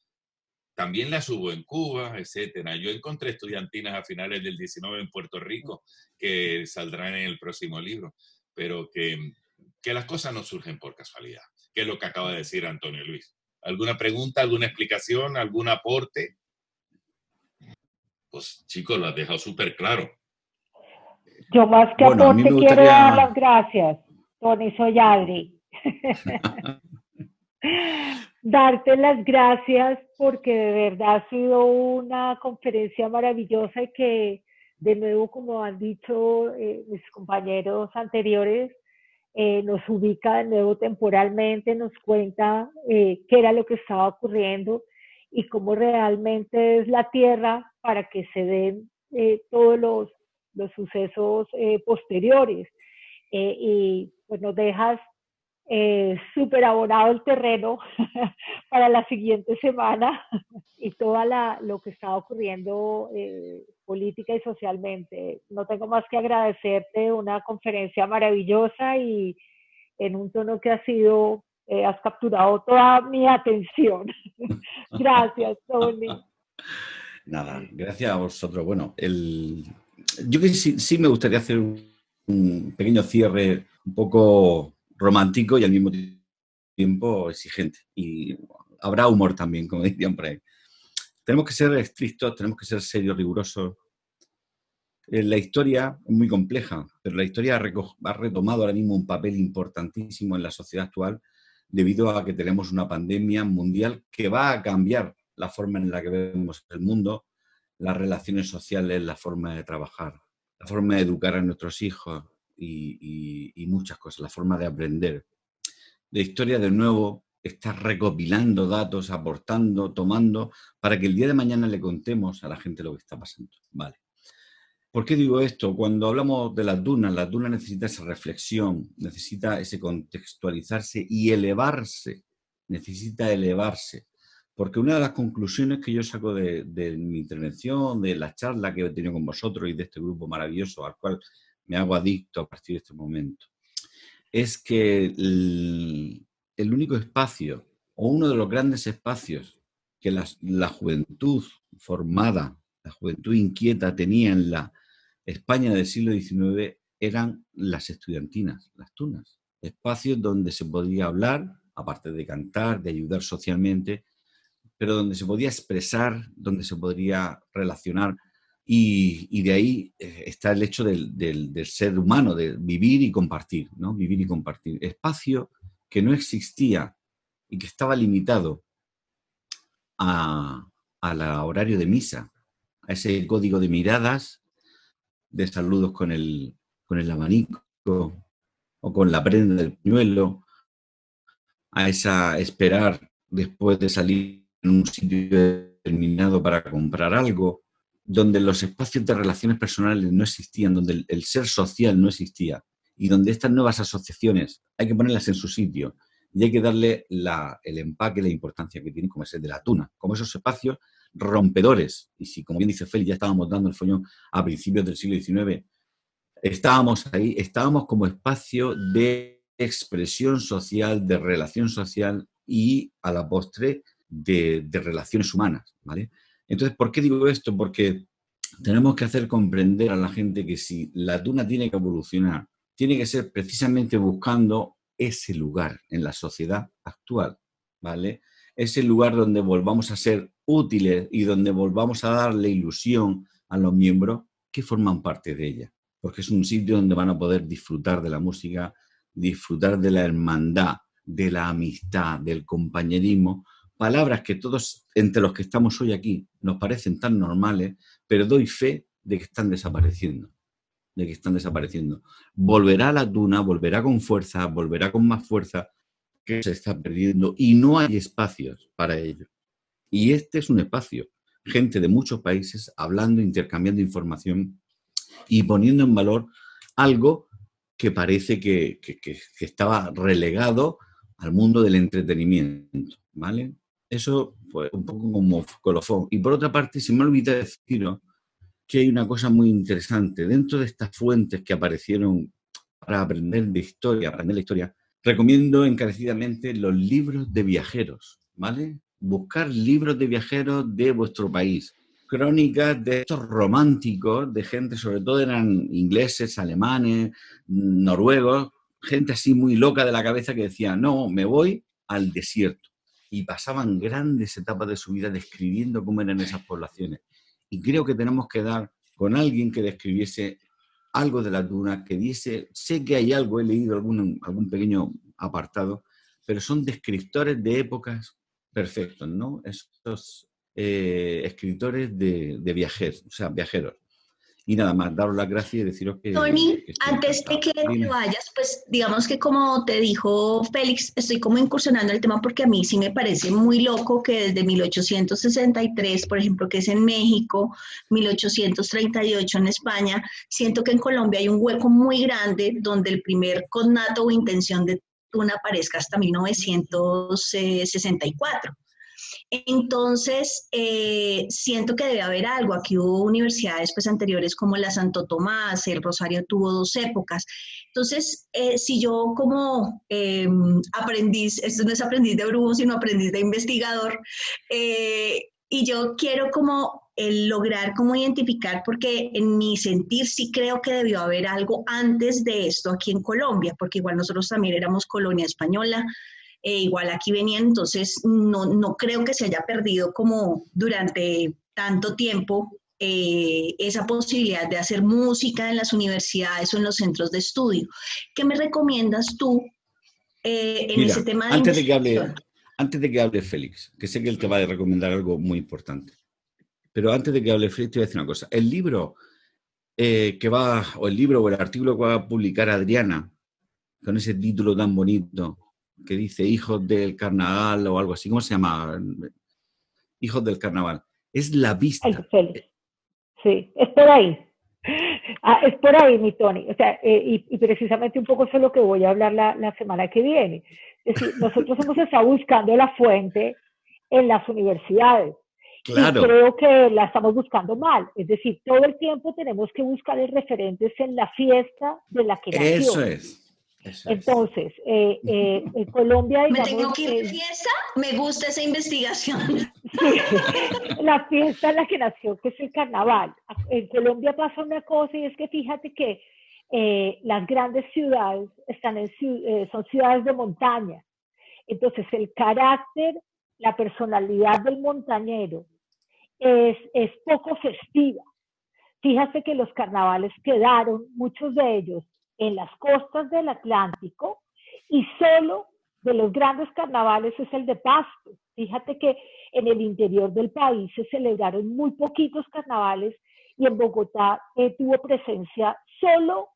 También las hubo en Cuba, etcétera. Yo encontré estudiantinas a finales del 19 en Puerto Rico, que saldrán en el próximo libro, pero que las cosas no surgen por casualidad, que es lo que acaba de decir Antonio Luis. ¿Alguna pregunta, alguna explicación, algún aporte? Pues chicos, lo has dejado súper claro. Yo más que Bueno, a mí aporte me quiero gustaría- dar las gracias, Tony, soy Adri. Darte las gracias porque de verdad ha sido una conferencia maravillosa y que, de nuevo, como han dicho mis compañeros anteriores, nos ubica de nuevo temporalmente, nos cuenta qué era lo que estaba ocurriendo y cómo realmente es la tierra para que se den todos los sucesos posteriores. Y pues nos dejas súper abonado el terreno para la siguiente semana y todo lo que está ocurriendo política y socialmente. No tengo más que agradecerte una conferencia maravillosa y en un tono que ha sido, has capturado toda mi atención. Gracias, Tony. Nada, gracias a vosotros. Bueno, yo que sí me gustaría hacer un pequeño cierre un poco romántico y al mismo tiempo exigente. Y habrá humor también, como dirían por ahí. Tenemos que ser estrictos, tenemos que ser serios, rigurosos. La historia es muy compleja, pero la historia ha retomado ahora mismo un papel importantísimo en la sociedad actual debido a que tenemos una pandemia mundial que va a cambiar la forma en la que vemos el mundo, las relaciones sociales, la forma de trabajar, la forma de educar a nuestros hijos y muchas cosas, la forma de aprender. La historia, de nuevo, está recopilando datos, aportando, tomando, para que el día de mañana le contemos a la gente lo que está pasando. Vale. ¿Por qué digo esto? Cuando hablamos de las dunas necesita esa reflexión, necesita ese contextualizarse y elevarse, necesita elevarse. Porque una de las conclusiones que yo saco de mi intervención, de la charla que he tenido con vosotros y de este grupo maravilloso al cual me hago adicto a partir de este momento, es que el único espacio o uno de los grandes espacios que la juventud formada, la juventud inquieta tenía en la España del siglo XIX eran las estudiantinas, las tunas, espacios donde se podía hablar, aparte de cantar, de ayudar socialmente, pero donde se podía expresar, donde se podría relacionar y de ahí está el hecho del ser humano, de vivir y compartir, ¿no? Vivir y compartir. Espacio que no existía y que estaba limitado al horario de misa, a ese código de miradas, de saludos con el abanico o con la prenda del pañuelo, a esa esperar después de salir en un sitio determinado para comprar algo, donde los espacios de relaciones personales no existían, donde el ser social no existía y donde estas nuevas asociaciones hay que ponerlas en su sitio y hay que darle el empaque, la importancia que tienen, como es el de la tuna, como esos espacios rompedores. Y si, como bien dice Félix, ya estábamos dando el follón a principios del siglo XIX, estábamos ahí, estábamos como espacio de expresión social, de relación social y, a la postre, de relaciones humanas, ¿vale? Entonces, ¿por qué digo esto? Porque tenemos que hacer comprender a la gente que si la tuna tiene que evolucionar, tiene que ser precisamente buscando ese lugar en la sociedad actual, ¿vale? Ese lugar donde volvamos a ser útiles y donde volvamos a darle ilusión a los miembros que forman parte de ella. Porque es un sitio donde van a poder disfrutar de la música, disfrutar de la hermandad, de la amistad, del compañerismo, palabras que todos, entre los que estamos hoy aquí, nos parecen tan normales, pero doy fe de que están desapareciendo. Volverá la tuna, volverá con fuerza, volverá con más fuerza, que se está perdiendo y no hay espacios para ello. Y este es un espacio. Gente de muchos países hablando, intercambiando información y poniendo en valor algo que parece que estaba relegado al mundo del entretenimiento, ¿vale? Eso, pues, un poco como colofón. Y por otra parte, se me olvida deciros que hay una cosa muy interesante. Dentro de estas fuentes que aparecieron para aprender la historia, recomiendo encarecidamente los libros de viajeros, ¿vale? Buscar libros de viajeros de vuestro país. Crónicas de estos románticos, de gente, sobre todo eran ingleses, alemanes, noruegos, gente así muy loca de la cabeza que decía, no, me voy al desierto. Y pasaban grandes etapas de su vida describiendo cómo eran esas poblaciones. Y creo que tenemos que dar con alguien que describiese algo de la tuna, que diese, sé que hay algo, he leído algún pequeño apartado, pero son descriptores de épocas perfectos, ¿no? Esos escritores de viajeros, o sea, viajeros. Y nada más, daros las gracias y deciros que... Tony, antes de que te vayas, pues digamos que como te dijo Félix, estoy como incursionando en el tema porque a mí sí me parece muy loco que desde 1863, por ejemplo, que es en México, 1838 en España, siento que en Colombia hay un hueco muy grande donde el primer conato o intención de tuna aparezca hasta 1964. Entonces, siento que debe haber algo. Aquí hubo universidades pues, anteriores como la Santo Tomás, el Rosario tuvo 2 épocas. Entonces, si yo como aprendiz, esto no es aprendiz de brujo, sino aprendiz de investigador, y yo quiero como lograr como identificar, porque en mi sentir sí creo que debió haber algo antes de esto aquí en Colombia, porque igual nosotros también éramos colonia española, igual aquí venían, entonces no creo que se haya perdido como durante tanto tiempo esa posibilidad de hacer música en las universidades o en los centros de estudio. ¿Qué me recomiendas tú en ese tema de investigación? Antes de que hable Félix, que sé que él te va a recomendar algo muy importante, pero antes de que hable Félix te voy a decir una cosa. El libro o el artículo que va a publicar Adriana, con ese título tan bonito, que dice Hijos del Carnaval o algo así, ¿cómo se llama? Hijos del Carnaval. Es la pista. Sí, es por ahí. Es por ahí, mi Tony. O sea, y precisamente un poco eso es lo que voy a hablar la semana que viene. Es decir, nosotros hemos estado buscando la fuente en las universidades. Claro. Y creo que la estamos buscando mal. Es decir, todo el tiempo tenemos que buscar el referentes en la fiesta de la que nació. Eso es. Entonces, en Colombia, digamos... ¿Me tengo que ir de fiesta? Me gusta esa investigación. Sí, la fiesta en la que nació, que es el carnaval. En Colombia pasa una cosa y es que fíjate que las grandes ciudades son ciudades de montaña. Entonces, el carácter, la personalidad del montañero es poco festiva. Fíjate que los carnavales quedaron, muchos de ellos, en las costas del Atlántico, y solo de los grandes carnavales es el de Pasto. Fíjate que en el interior del país se celebraron muy poquitos carnavales y en Bogotá tuvo presencia solo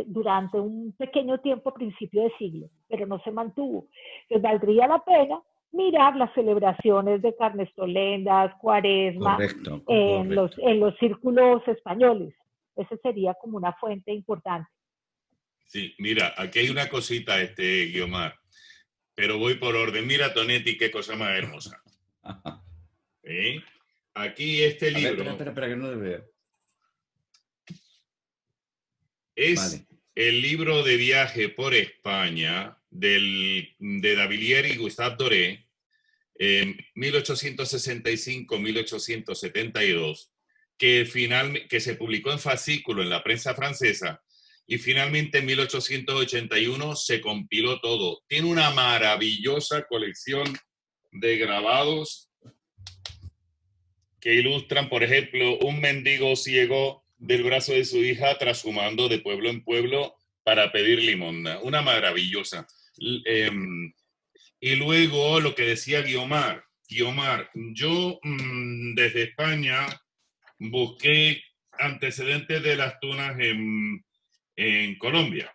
durante un pequeño tiempo a principio de siglo, pero no se mantuvo. Entonces valdría la pena mirar las celebraciones de Carnestolendas, Cuaresma, correcto. En los círculos españoles. Esa sería como una fuente importante. Sí, mira, aquí hay una cosita, Guiomar, pero voy por orden. Mira, Tonetti, qué cosa más hermosa. aquí este A ver, libro espera, que no le veo. es Vale. el libro de viaje por España de Davilier y Gustave Doré, 1865-1872, que se publicó en fascículo en la prensa francesa y finalmente en 1881 se compiló todo. Tiene una maravillosa colección de grabados que ilustran, por ejemplo, un mendigo ciego del brazo de su hija trashumando de pueblo en pueblo para pedir limosna. Una maravillosa. Y luego lo que decía Guiomar, yo desde España busqué antecedentes de las tunas en Colombia.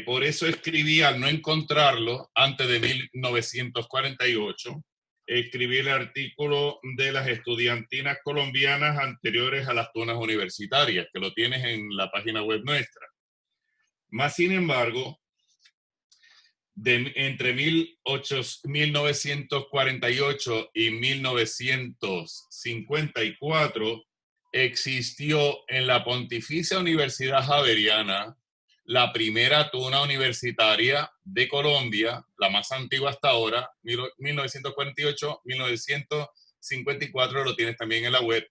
Por eso escribí, al no encontrarlo, antes de 1948, escribí el artículo de las estudiantinas colombianas anteriores a las tunas universitarias, que lo tienes en la página web nuestra. Más sin embargo, entre 1948 y 1954 existió en la Pontificia Universidad Javeriana la primera tuna universitaria de Colombia, la más antigua hasta ahora, 1948-1954, lo tienes también en la web,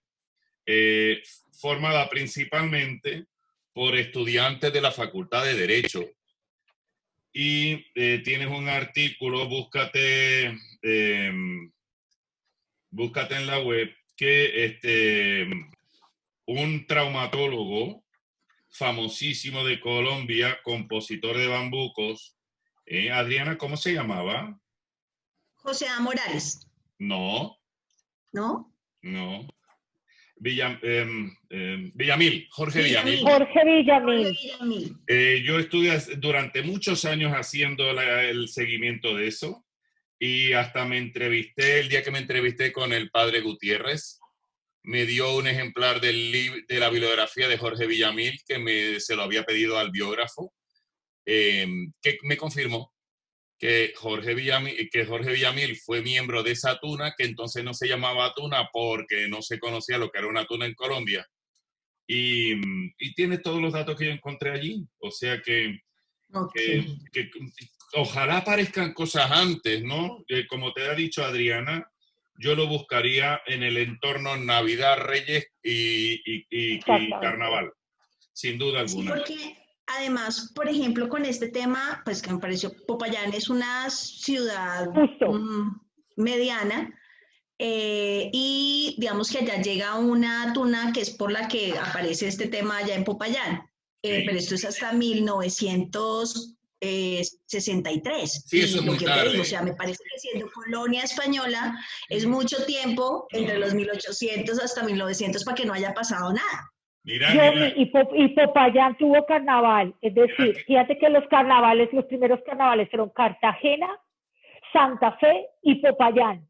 formada principalmente por estudiantes de la Facultad de Derecho. Y tienes un artículo, búscate en la web, que un traumatólogo famosísimo de Colombia, compositor de bambucos, Adriana, ¿cómo se llamaba? José A. Morales. No. ¿No? No. Villamil, Jorge Villamil. Jorge Villamil. Yo estuve durante muchos años haciendo el seguimiento de eso y hasta el día que me entrevisté con el padre Gutiérrez, me dio un ejemplar de la bibliografía de Jorge Villamil que se lo había pedido al biógrafo, que me confirmó que Jorge Villamil fue miembro de esa tuna, que entonces no se llamaba tuna porque no se conocía lo que era una tuna en Colombia. Y tienes todos los datos que yo encontré allí. O sea que ojalá aparezcan cosas antes, ¿no? Como te ha dicho Adriana, yo lo buscaría en el entorno Navidad, Reyes y Carnaval, sin duda alguna. Sí, porque además, por ejemplo, con este tema, pues que me pareció, Popayán es una ciudad mediana, y digamos que allá llega una tuna que es por la que aparece este tema allá en Popayán, sí. Pero esto es hasta 1963. Sí, eso es muy tarde. Digo, o sea, me parece que siendo colonia española es mucho tiempo, entre los 1800 hasta 1900, para que no haya pasado nada. Mira. Y Popayán tuvo carnaval, es decir, fíjate que los primeros carnavales fueron Cartagena, Santa Fe y Popayán.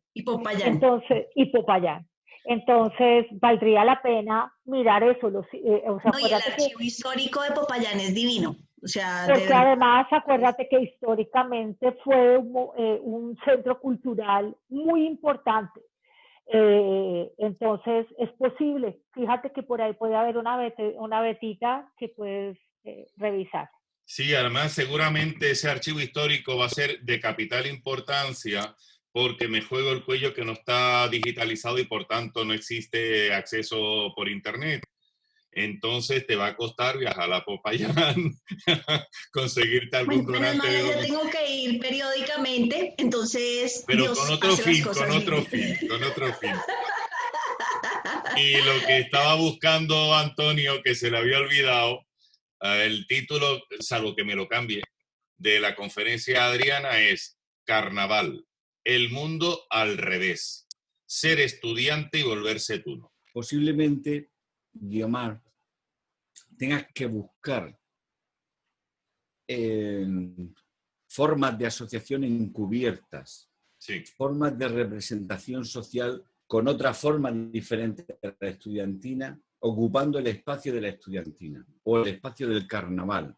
Entonces, valdría la pena mirar eso. Y el archivo histórico de Popayán es divino. O sea, porque además, acuérdate que históricamente fue un centro cultural muy importante. Entonces, es posible. Fíjate que por ahí puede haber una vetita que puedes revisar. Sí, además, seguramente ese archivo histórico va a ser de capital importancia, porque me juego el cuello que no está digitalizado y por tanto no existe acceso por internet. Entonces te va a costar viajar a Popayán, conseguirte algún donante. Yo tengo que ir periódicamente, entonces. Pero Dios con otro fin. Y lo que estaba buscando Antonio, que se le había olvidado, el título, salvo que me lo cambie, de la conferencia Adriana es Carnaval. El mundo al revés. Ser estudiante y volverse tuno. Posiblemente, Guiomar, tengas que buscar formas de asociación encubiertas, sí. Formas de representación social con otra forma diferente de la estudiantina, ocupando el espacio de la estudiantina o el espacio del carnaval,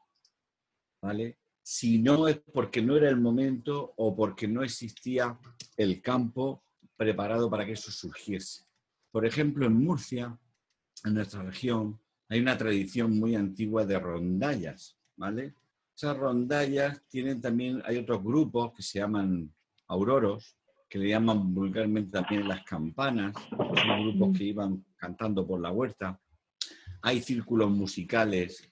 ¿vale? Si no es porque no era el momento o porque no existía el campo preparado para que eso surgiese. Por ejemplo, en Murcia, en nuestra región, hay una tradición muy antigua de rondallas, ¿vale? Esas rondallas tienen también, hay otros grupos que se llaman auroros, que le llaman vulgarmente también las campanas, son grupos que iban cantando por la huerta. Hay círculos musicales,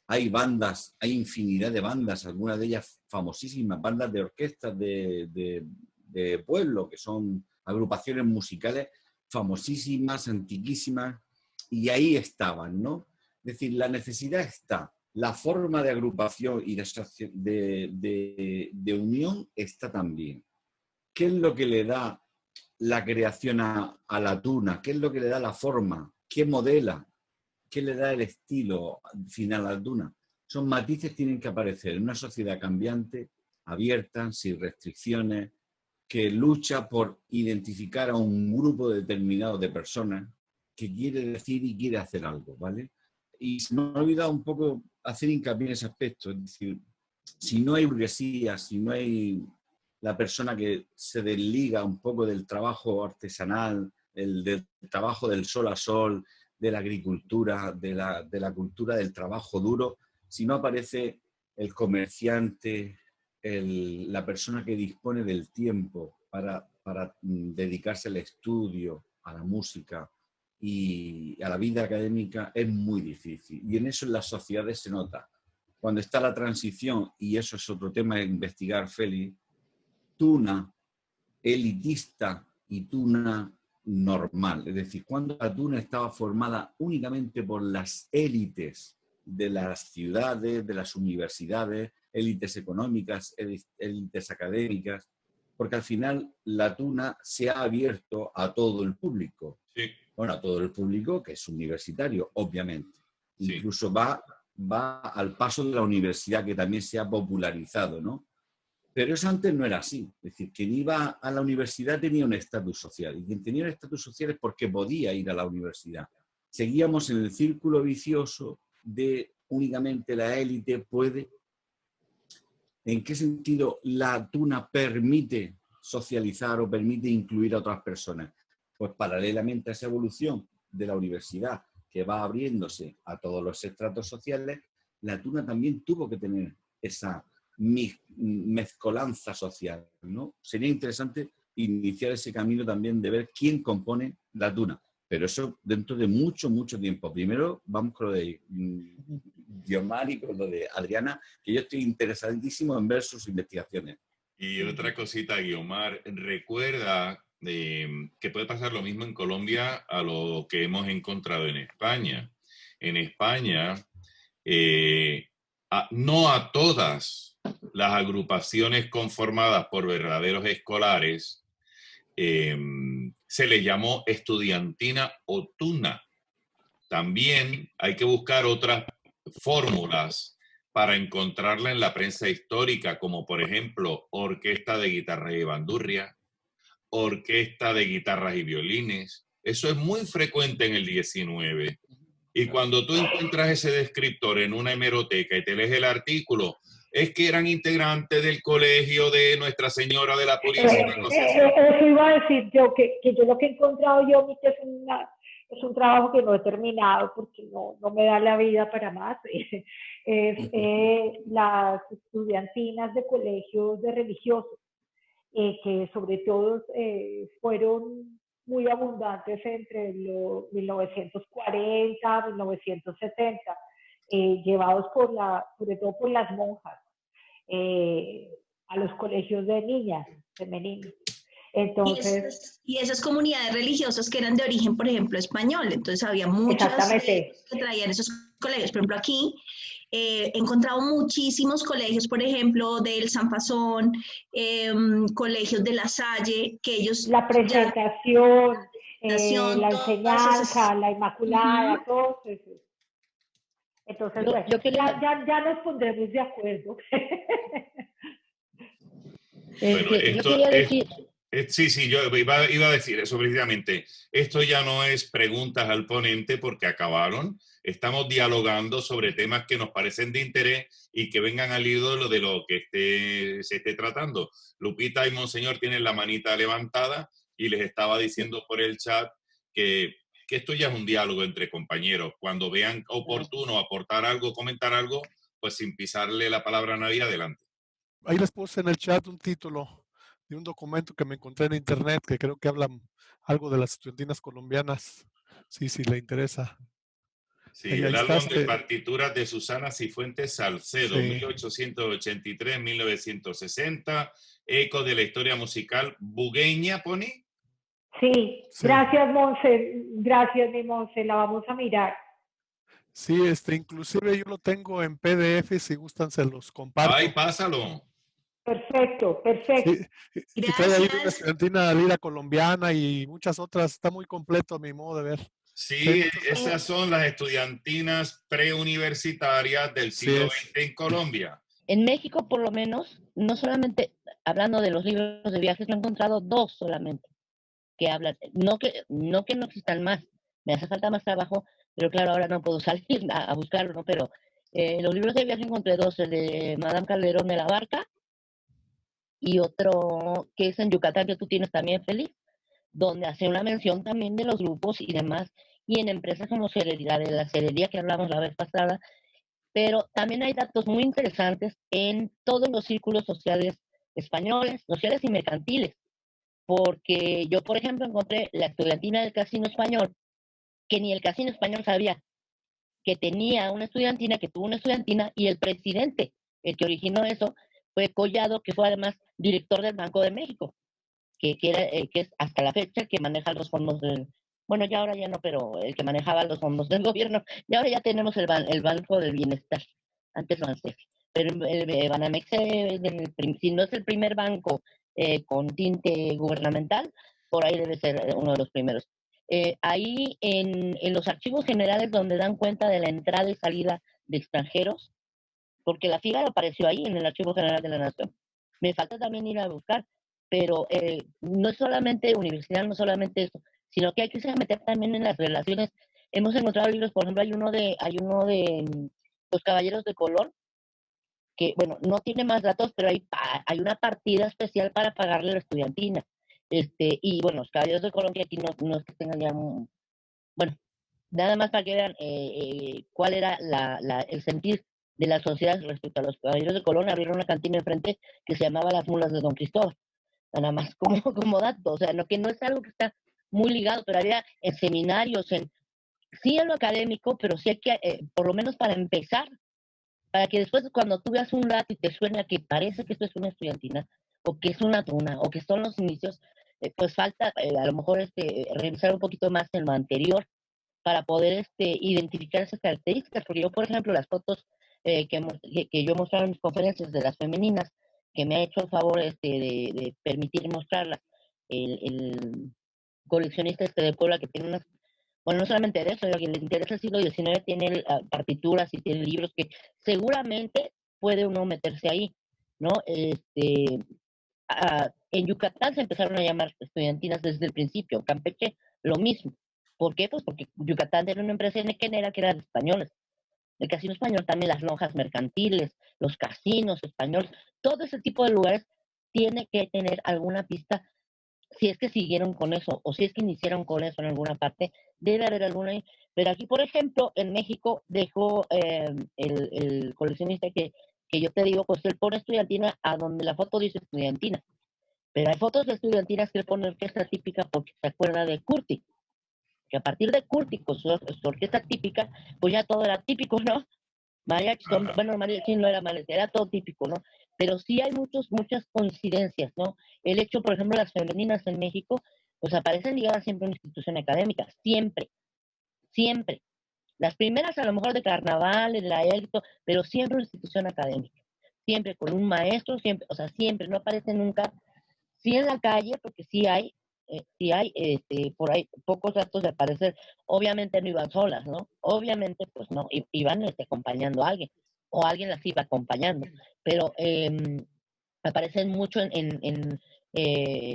hay bandas, hay infinidad de bandas, algunas de ellas famosísimas, bandas de orquestas de pueblo, que son agrupaciones musicales famosísimas, antiquísimas, y ahí estaban, ¿no? Es decir, la necesidad está, la forma de agrupación y de unión está también. ¿Qué es lo que le da la creación a la tuna? ¿Qué es lo que le da la forma? ¿Qué modela? ¿Qué le da el estilo final a la tuna? Son matices que tienen que aparecer en una sociedad cambiante, abierta, sin restricciones, que lucha por identificar a un grupo determinado de personas que quiere decir y quiere hacer algo, ¿vale? Y se me ha olvidado un poco hacer hincapié en ese aspecto, es decir, si no hay burguesía, si no hay la persona que se desliga un poco del trabajo artesanal, del trabajo del sol a sol, de la agricultura, de la cultura del trabajo duro, si no aparece el comerciante, la persona que dispone del tiempo para dedicarse al estudio, a la música y a la vida académica, es muy difícil. Y en eso en las sociedades se nota. Cuando está la transición, y eso es otro tema de investigar, Félix, tuna elitista y tuna normal. Es decir, cuando la tuna estaba formada únicamente por las élites de las ciudades, de las universidades, élites económicas, élites académicas, porque al final la tuna se ha abierto a todo el público. Sí. Bueno, a todo el público que es universitario, obviamente. Sí. Incluso va al paso de la universidad, que también se ha popularizado, ¿no? Pero eso antes no era así. Es decir, quien iba a la universidad tenía un estatus social. Y quien tenía un estatus social es porque podía ir a la universidad. Seguíamos en el círculo vicioso de únicamente la élite puede. ¿En qué sentido la tuna permite socializar o permite incluir a otras personas? Pues paralelamente a esa evolución de la universidad, que va abriéndose a todos los estratos sociales, la tuna también tuvo que tener esa mezcolanza social, ¿no? Sería interesante iniciar ese camino también de ver quién compone la tuna, pero eso dentro de mucho, mucho tiempo. Primero vamos con lo de Guiomar y con lo de Adriana, que yo estoy interesadísimo en ver sus investigaciones. Y otra cosita, Guiomar, recuerda que puede pasar lo mismo en Colombia a lo que hemos encontrado en España. En España, no a todas las agrupaciones conformadas por verdaderos escolares se les llamó estudiantina o tuna. También hay que buscar otras fórmulas para encontrarla en la prensa histórica, como por ejemplo orquesta de guitarras y bandurria, orquesta de guitarras y violines. Eso es muy frecuente en el 19. Y cuando tú encuentras ese descriptor en una hemeroteca y te lees el artículo, es que eran integrantes del colegio de Nuestra Señora de la Purísima. No sé si... Eso iba a decir yo, que yo lo que he encontrado yo, que es un trabajo que no he terminado porque no me da la vida para más, es las estudiantinas de colegios de religiosos, que sobre todo fueron muy abundantes entre los 1940, 1970, llevados sobre todo por las monjas, a los colegios de niñas femeninas. Entonces, y esas comunidades religiosas que eran de origen, por ejemplo, español, entonces había muchas que traían esos colegios. Por ejemplo, aquí he encontrado muchísimos colegios, por ejemplo, del San Fasón, colegios de La Salle, que ellos... La presentación, la enseñanza, la Inmaculada, todo eso. Entonces, ya nos pondremos de acuerdo. Bueno, yo quería decir... Sí, yo iba a decir eso precisamente. Esto ya no es preguntas al ponente porque acabaron. Estamos dialogando sobre temas que nos parecen de interés y que vengan al hilo de lo que se esté tratando. Lupita y Monseñor tienen la manita levantada y les estaba diciendo por el chat que esto ya es un diálogo entre compañeros. Cuando vean oportuno aportar algo, comentar algo, pues sin pisarle la palabra a nadie, adelante. Ahí les puse en el chat un título de un documento que me encontré en internet que creo que habla algo de las estudiantinas colombianas. Sí, sí, le interesa. Sí, Ahí el está. álbum de partituras de Susana Cifuentes Salcedo, Sí. 1883-1960, eco de la historia musical bugueña, ¿pone? Sí, Sí. gracias, Monse. Gracias, mi Monse. La vamos a mirar. Sí, inclusive yo lo tengo en PDF, si gustan se los comparto. Ay, pásalo. Perfecto, perfecto. Sí, y trae ahí una estudiantina lira colombiana y muchas otras. Está muy completo a mi modo de ver. Sí, esas son las estudiantinas preuniversitarias del siglo XX en Colombia. En México, por lo menos, no solamente, hablando de los libros de viajes, me he encontrado 2 solamente que hablan, no que no existan más, me hace falta más trabajo, pero claro, ahora no puedo salir a buscarlo, ¿no? Pero los libros de viaje encontré 2, el de Madame Calderón de la Barca y otro que es en Yucatán, que tú tienes también, Feliz, donde hace una mención también de los grupos y demás, y en empresas como Celeridad, de la Celería que hablamos la vez pasada, pero también hay datos muy interesantes en todos los círculos sociales españoles, sociales y mercantiles, porque yo, por ejemplo, encontré la estudiantina del Casino Español, que ni el Casino Español sabía que tenía una estudiantina, que tuvo una estudiantina, y el presidente, el que originó eso, fue Collado, que fue además director del Banco de México, que es hasta la fecha el que maneja los fondos del, bueno, ya ahora ya no, pero el que manejaba los fondos del gobierno, y ahora ya tenemos el Banco del Bienestar, antes Bansefi, pero el Banamex, si no es el primer banco con tinte gubernamental, por ahí debe ser uno de los primeros. Ahí en los archivos generales donde dan cuenta de la entrada y salida de extranjeros, porque la FIGA apareció ahí en el Archivo General de la Nación. Me falta también ir a buscar, pero no es solamente universidad, no solamente eso, sino que hay que meter también en las relaciones. Hemos encontrado libros, por ejemplo, hay uno de Los Caballeros de Colón, que, bueno, no tiene más datos, pero hay una partida especial para pagarle la estudiantina. Y bueno, Los Caballeros de Colón, que aquí no es que tengan ya, bueno, nada más para que vean cuál era el sentir de la sociedad respecto a los Caballeros de Colón. Abrieron una cantina enfrente que se llamaba Las Mulas de Don Cristóbal, nada más como dato, o sea, que no es algo que está muy ligado, pero había en seminarios, sí en lo académico, pero sí hay que, por lo menos para empezar, para que después cuando tú veas un dato y te suena que parece que esto es una estudiantina, o que es una tuna, o que son los inicios, pues falta a lo mejor revisar un poquito más en lo anterior, para poder identificar esas características, porque yo, por ejemplo, las fotos que yo mostraba en mis conferencias de las femeninas, que me ha hecho el favor de permitir mostrarlas, el coleccionista de Puebla, que tiene unas, bueno, no solamente de eso, a quien le interesa el siglo XIX tiene partituras y tiene libros que seguramente puede uno meterse ahí, ¿no? En Yucatán se empezaron a llamar estudiantinas desde el principio, Campeche lo mismo. ¿Por qué? Pues porque Yucatán era una empresa nequenera que era de españoles. El casino español, también las lonjas mercantiles, los casinos españoles, todo ese tipo de lugares tiene que tener alguna pista, si es que siguieron con eso o si es que iniciaron con eso en alguna parte, debe haber alguna. Pero aquí, por ejemplo, en México dejó el coleccionista que yo te digo, pues él pone estudiantina a donde la foto dice estudiantina. Pero hay fotos de estudiantinas que él pone orquesta típica porque se acuerda de Curti, que a partir de Curti con su orquesta típica, pues ya todo era típico, ¿no? Mariachi, bueno, mariachi no era mariachi, era todo típico, ¿no? Pero sí hay muchas coincidencias, ¿no? El hecho, por ejemplo, las femeninas en México, pues aparecen ligadas siempre a una institución académica, siempre, siempre. Las primeras a lo mejor de carnaval, en la élite, pero siempre una institución académica, siempre con un maestro, siempre, o sea, siempre, no aparece nunca, sí en la calle, porque sí hay, por ahí pocos datos de aparecer, obviamente no iban solas, ¿no? Obviamente, pues no, iban acompañando a alguien, o alguien las iba acompañando, pero aparecen mucho en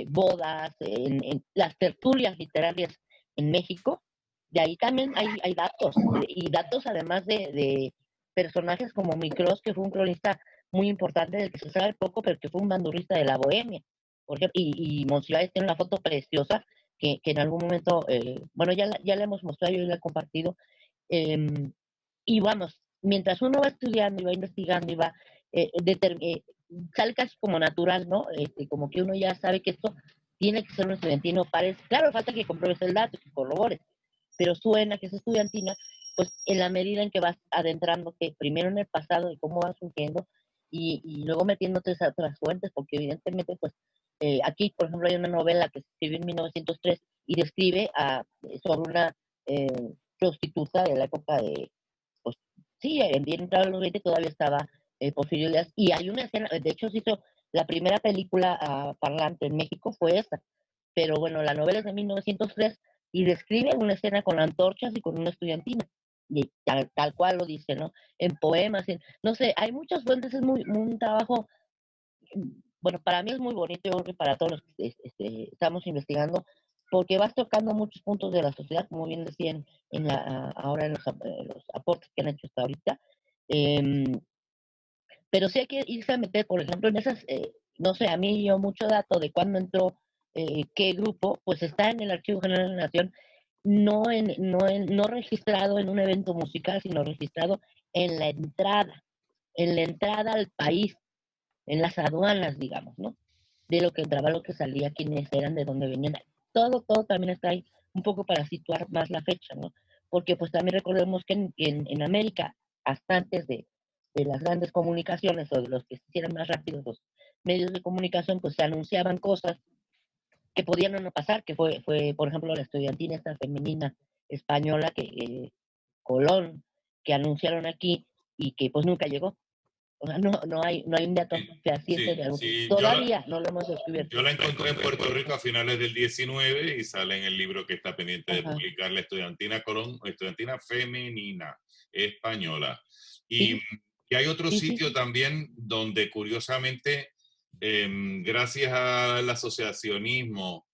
bodas, en las tertulias literarias en México, de ahí también hay datos, y datos además de personajes como Micros, que fue un cronista muy importante del que se sabe poco, pero que fue un bandurrista de la Bohemia, por ejemplo, y Monsiváis tiene una foto preciosa que en algún momento, bueno, ya la hemos mostrado, yo la he compartido, y vamos, mientras uno va estudiando y va investigando y va, sale casi como natural, ¿no? Como que uno ya sabe que esto tiene que ser un estudiantino, parece, claro, falta que compruebes el dato, que corrobores, pero suena que es estudiantina, pues en la medida en que vas adentrando, que primero en el pasado y cómo va surgiendo, y luego metiéndote a otras fuentes, porque evidentemente, pues, aquí, por ejemplo, hay una novela que se escribió en 1903 y describe sobre una eh, prostituta de la época de, pues, sí, bien entrado los 20 todavía estaba Porfirio Díaz, y hay una escena, de hecho se hizo la primera película parlante en México fue esa, pero bueno, la novela es de 1903 y describe una escena con antorchas y con una estudiantina, y tal cual lo dice, ¿no? En poemas, no sé, hay muchas fuentes, es un trabajo, bueno, para mí es muy bonito, yo creo que para todos los que estamos investigando, porque vas tocando muchos puntos de la sociedad, como bien decían ahora en los aportes que han hecho hasta ahorita. Em, pero sí hay que irse a meter, por ejemplo, en esas, no sé, a mí yo mucho dato de cuándo entró qué grupo, pues está en el Archivo General de la Nación, no registrado en un evento musical, sino registrado en en la entrada al país, en las aduanas, digamos, ¿no? De lo que entraba, lo que salía, quiénes eran, de dónde venían. Todo también está ahí, un poco para situar más la fecha, ¿no? Porque pues también recordemos que en América, hasta antes de las grandes comunicaciones o de los que se hicieran más rápidos los medios de comunicación, pues se anunciaban cosas que podían o no pasar, que fue por ejemplo, la estudiantina esta femenina española Colón, que anunciaron aquí y que pues nunca llegó. O sea, no hay un dato fehaciente de algo. Sí, Todavía no lo hemos descubierto. yo la encontré en Puerto Rico a finales del 19 y sale en el libro que está pendiente de Ajá. publicar, la Estudiantina Colón, Estudiantina Femenina Española. Sí. Y hay otro Sí, sí, sitio sí. también donde curiosamente, gracias al asociacionismo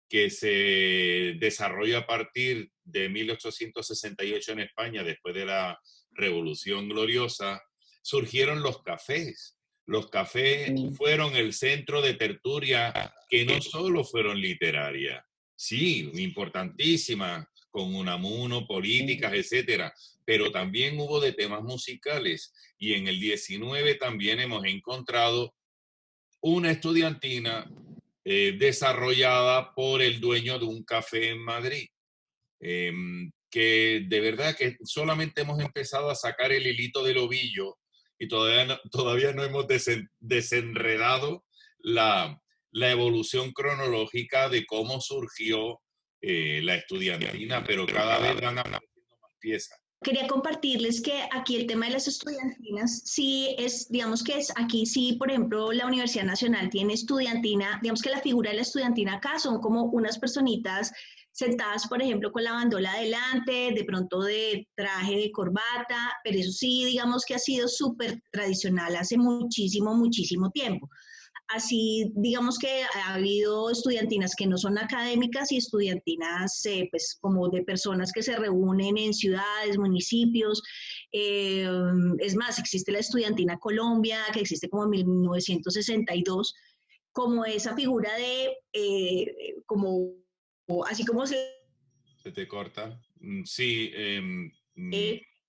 que se desarrolla a partir de 1868 en España, después de la Revolución Gloriosa, surgieron los cafés. Los cafés fueron el centro de tertulia que no solo fueron literarias, sí, importantísimas, con Unamuno, políticas, etcétera, pero también hubo de temas musicales. Y en el 19 también hemos encontrado una estudiantina desarrollada por el dueño de un café en Madrid. Que de verdad que solamente hemos empezado a sacar el hilito del ovillo y todavía no hemos desenredado la evolución cronológica de cómo surgió la estudiantina, pero cada vez van apareciendo más piezas. Quería compartirles que aquí el tema de las estudiantinas, sí es, digamos que es aquí sí, por ejemplo, la Universidad Nacional tiene estudiantina, digamos que la figura de la estudiantina acá son como unas personitas sentadas, por ejemplo, con la bandola adelante, de pronto de traje de corbata, pero eso sí, digamos que ha sido súper tradicional hace muchísimo, muchísimo tiempo. Así, digamos que ha habido estudiantinas que no son académicas y estudiantinas, pues, como de personas que se reúnen en ciudades, municipios. Es más, existe la Estudiantina Colombia, que existe como en 1962, como esa figura de, como, así como ¿Se te corta? Sí.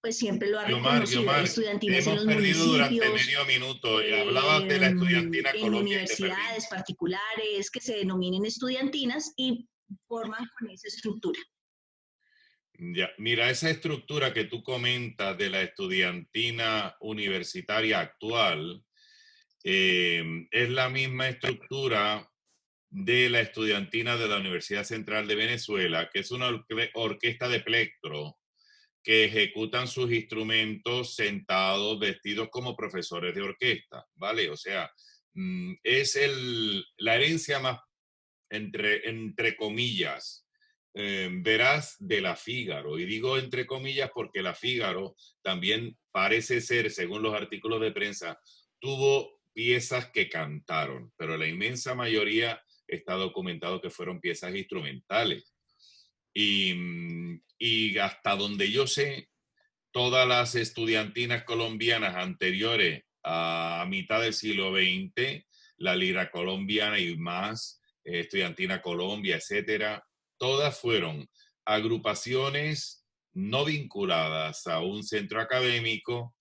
pues siempre lo ha Guiomar, reconocido. Hay estudiantinas te en hemos los perdido durante municipios, medio minuto. Hablabas de la estudiantina en Colombia y te universidades perdimos. particulares que se denominen estudiantinas y forman con esa estructura. Ya, mira, esa estructura que tú comentas de la estudiantina universitaria actual es la misma estructura de la estudiantina de la Universidad Central de Venezuela, que es una orquesta de plectro que ejecutan sus instrumentos sentados, vestidos como profesores de orquesta, ¿vale? O sea, es la herencia más, entre comillas, veraz de la Fígaro. Y digo entre comillas porque la Fígaro también parece ser, según los artículos de prensa, tuvo piezas que cantaron, pero la inmensa mayoría está documentado que fueron piezas instrumentales. Y hasta donde yo sé, todas las estudiantinas colombianas anteriores a mitad del siglo XX, la Lira Colombiana y más, Estudiantina Colombia, etcétera, todas fueron agrupaciones no vinculadas a un centro académico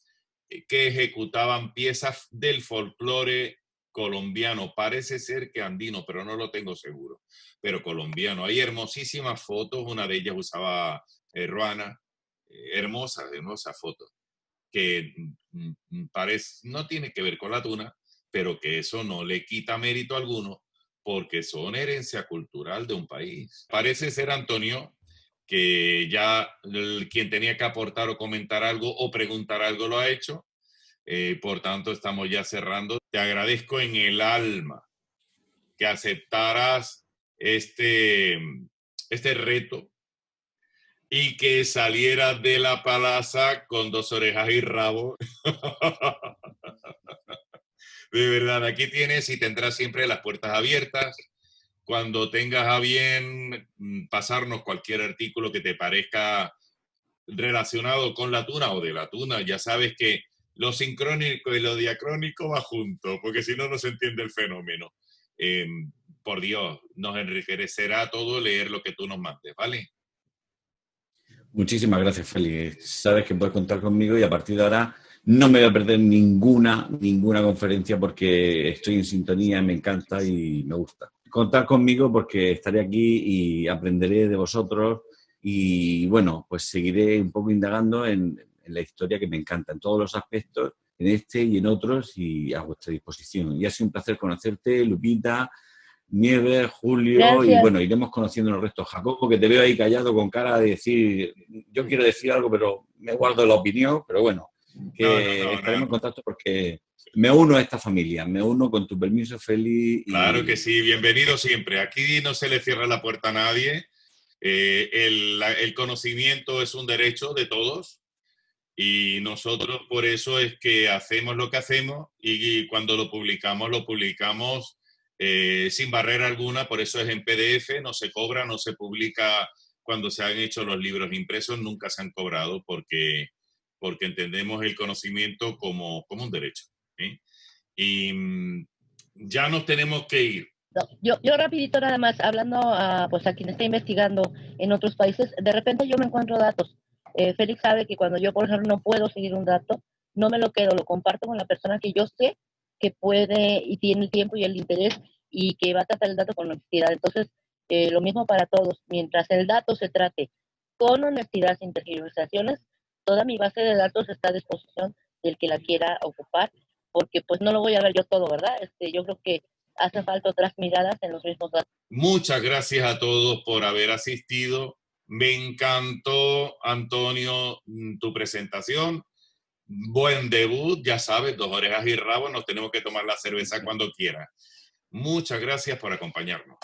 que ejecutaban piezas del folclore colombiano. Parece ser que andino, pero no lo tengo seguro, pero colombiano. Hay hermosísimas fotos, una de ellas usaba ruana, hermosa foto, que no tiene que ver con la tuna, pero que eso no le quita mérito alguno, porque son herencia cultural de un país. Parece ser, Antonio, que ya quien tenía que aportar o comentar algo o preguntar algo lo ha hecho. Por tanto, estamos ya cerrando. Te agradezco en el alma que aceptaras este reto y que salieras de la palaza con 2 orejas y rabo. De verdad, aquí tienes y tendrás siempre las puertas abiertas. Cuando tengas a bien pasarnos cualquier artículo que te parezca relacionado con la tuna o de la tuna, ya sabes que lo sincrónico y lo diacrónico va junto, porque si no, no se entiende el fenómeno. Por Dios, nos enriquecerá todo leer lo que tú nos mandes, ¿vale? Muchísimas gracias, Félix. Sabes que puedes contar conmigo y a partir de ahora no me voy a perder ninguna conferencia porque estoy en sintonía, me encanta y me gusta. Contar conmigo porque estaré aquí y aprenderé de vosotros y, bueno, pues seguiré un poco indagando en la historia que me encanta, en todos los aspectos, en este y en otros, y a vuestra disposición. Y ha sido un placer conocerte, Lupita, Nieves, Julio, Gracias. Y bueno, iremos conociendo el resto. Jacobo, que te veo ahí callado con cara de decir, yo quiero decir algo, pero me guardo la opinión, pero bueno, que estaremos en contacto porque me uno a esta familia, me uno con tu permiso, Félix. Claro que sí, bienvenido siempre. Aquí no se le cierra la puerta a nadie. El conocimiento es un derecho de todos y nosotros por eso es que hacemos lo que hacemos y cuando lo publicamos sin barrera alguna, por eso es en PDF, no se cobra, no se publica cuando se han hecho los libros impresos, nunca se han cobrado porque entendemos el conocimiento como un derecho. Y ya nos tenemos que ir. No, yo rapidito nada más, hablando pues a quien está investigando en otros países, de repente yo me encuentro datos. Félix sabe que cuando yo, por ejemplo, no puedo seguir un dato, no me lo quedo, lo comparto con la persona que yo sé que puede y tiene el tiempo y el interés y que va a tratar el dato con honestidad. Entonces, lo mismo para todos. Mientras el dato se trate con honestidad, sin tergiversaciones, toda mi base de datos está a disposición del que la quiera ocupar, porque pues no lo voy a ver yo todo, ¿verdad? Yo creo que hace falta otras miradas en los mismos datos. Muchas gracias a todos por haber asistido. Me encantó, Antonio, tu presentación. Buen debut, ya sabes, 2 orejas y rabo, nos tenemos que tomar la cerveza cuando quiera. Muchas gracias por acompañarnos.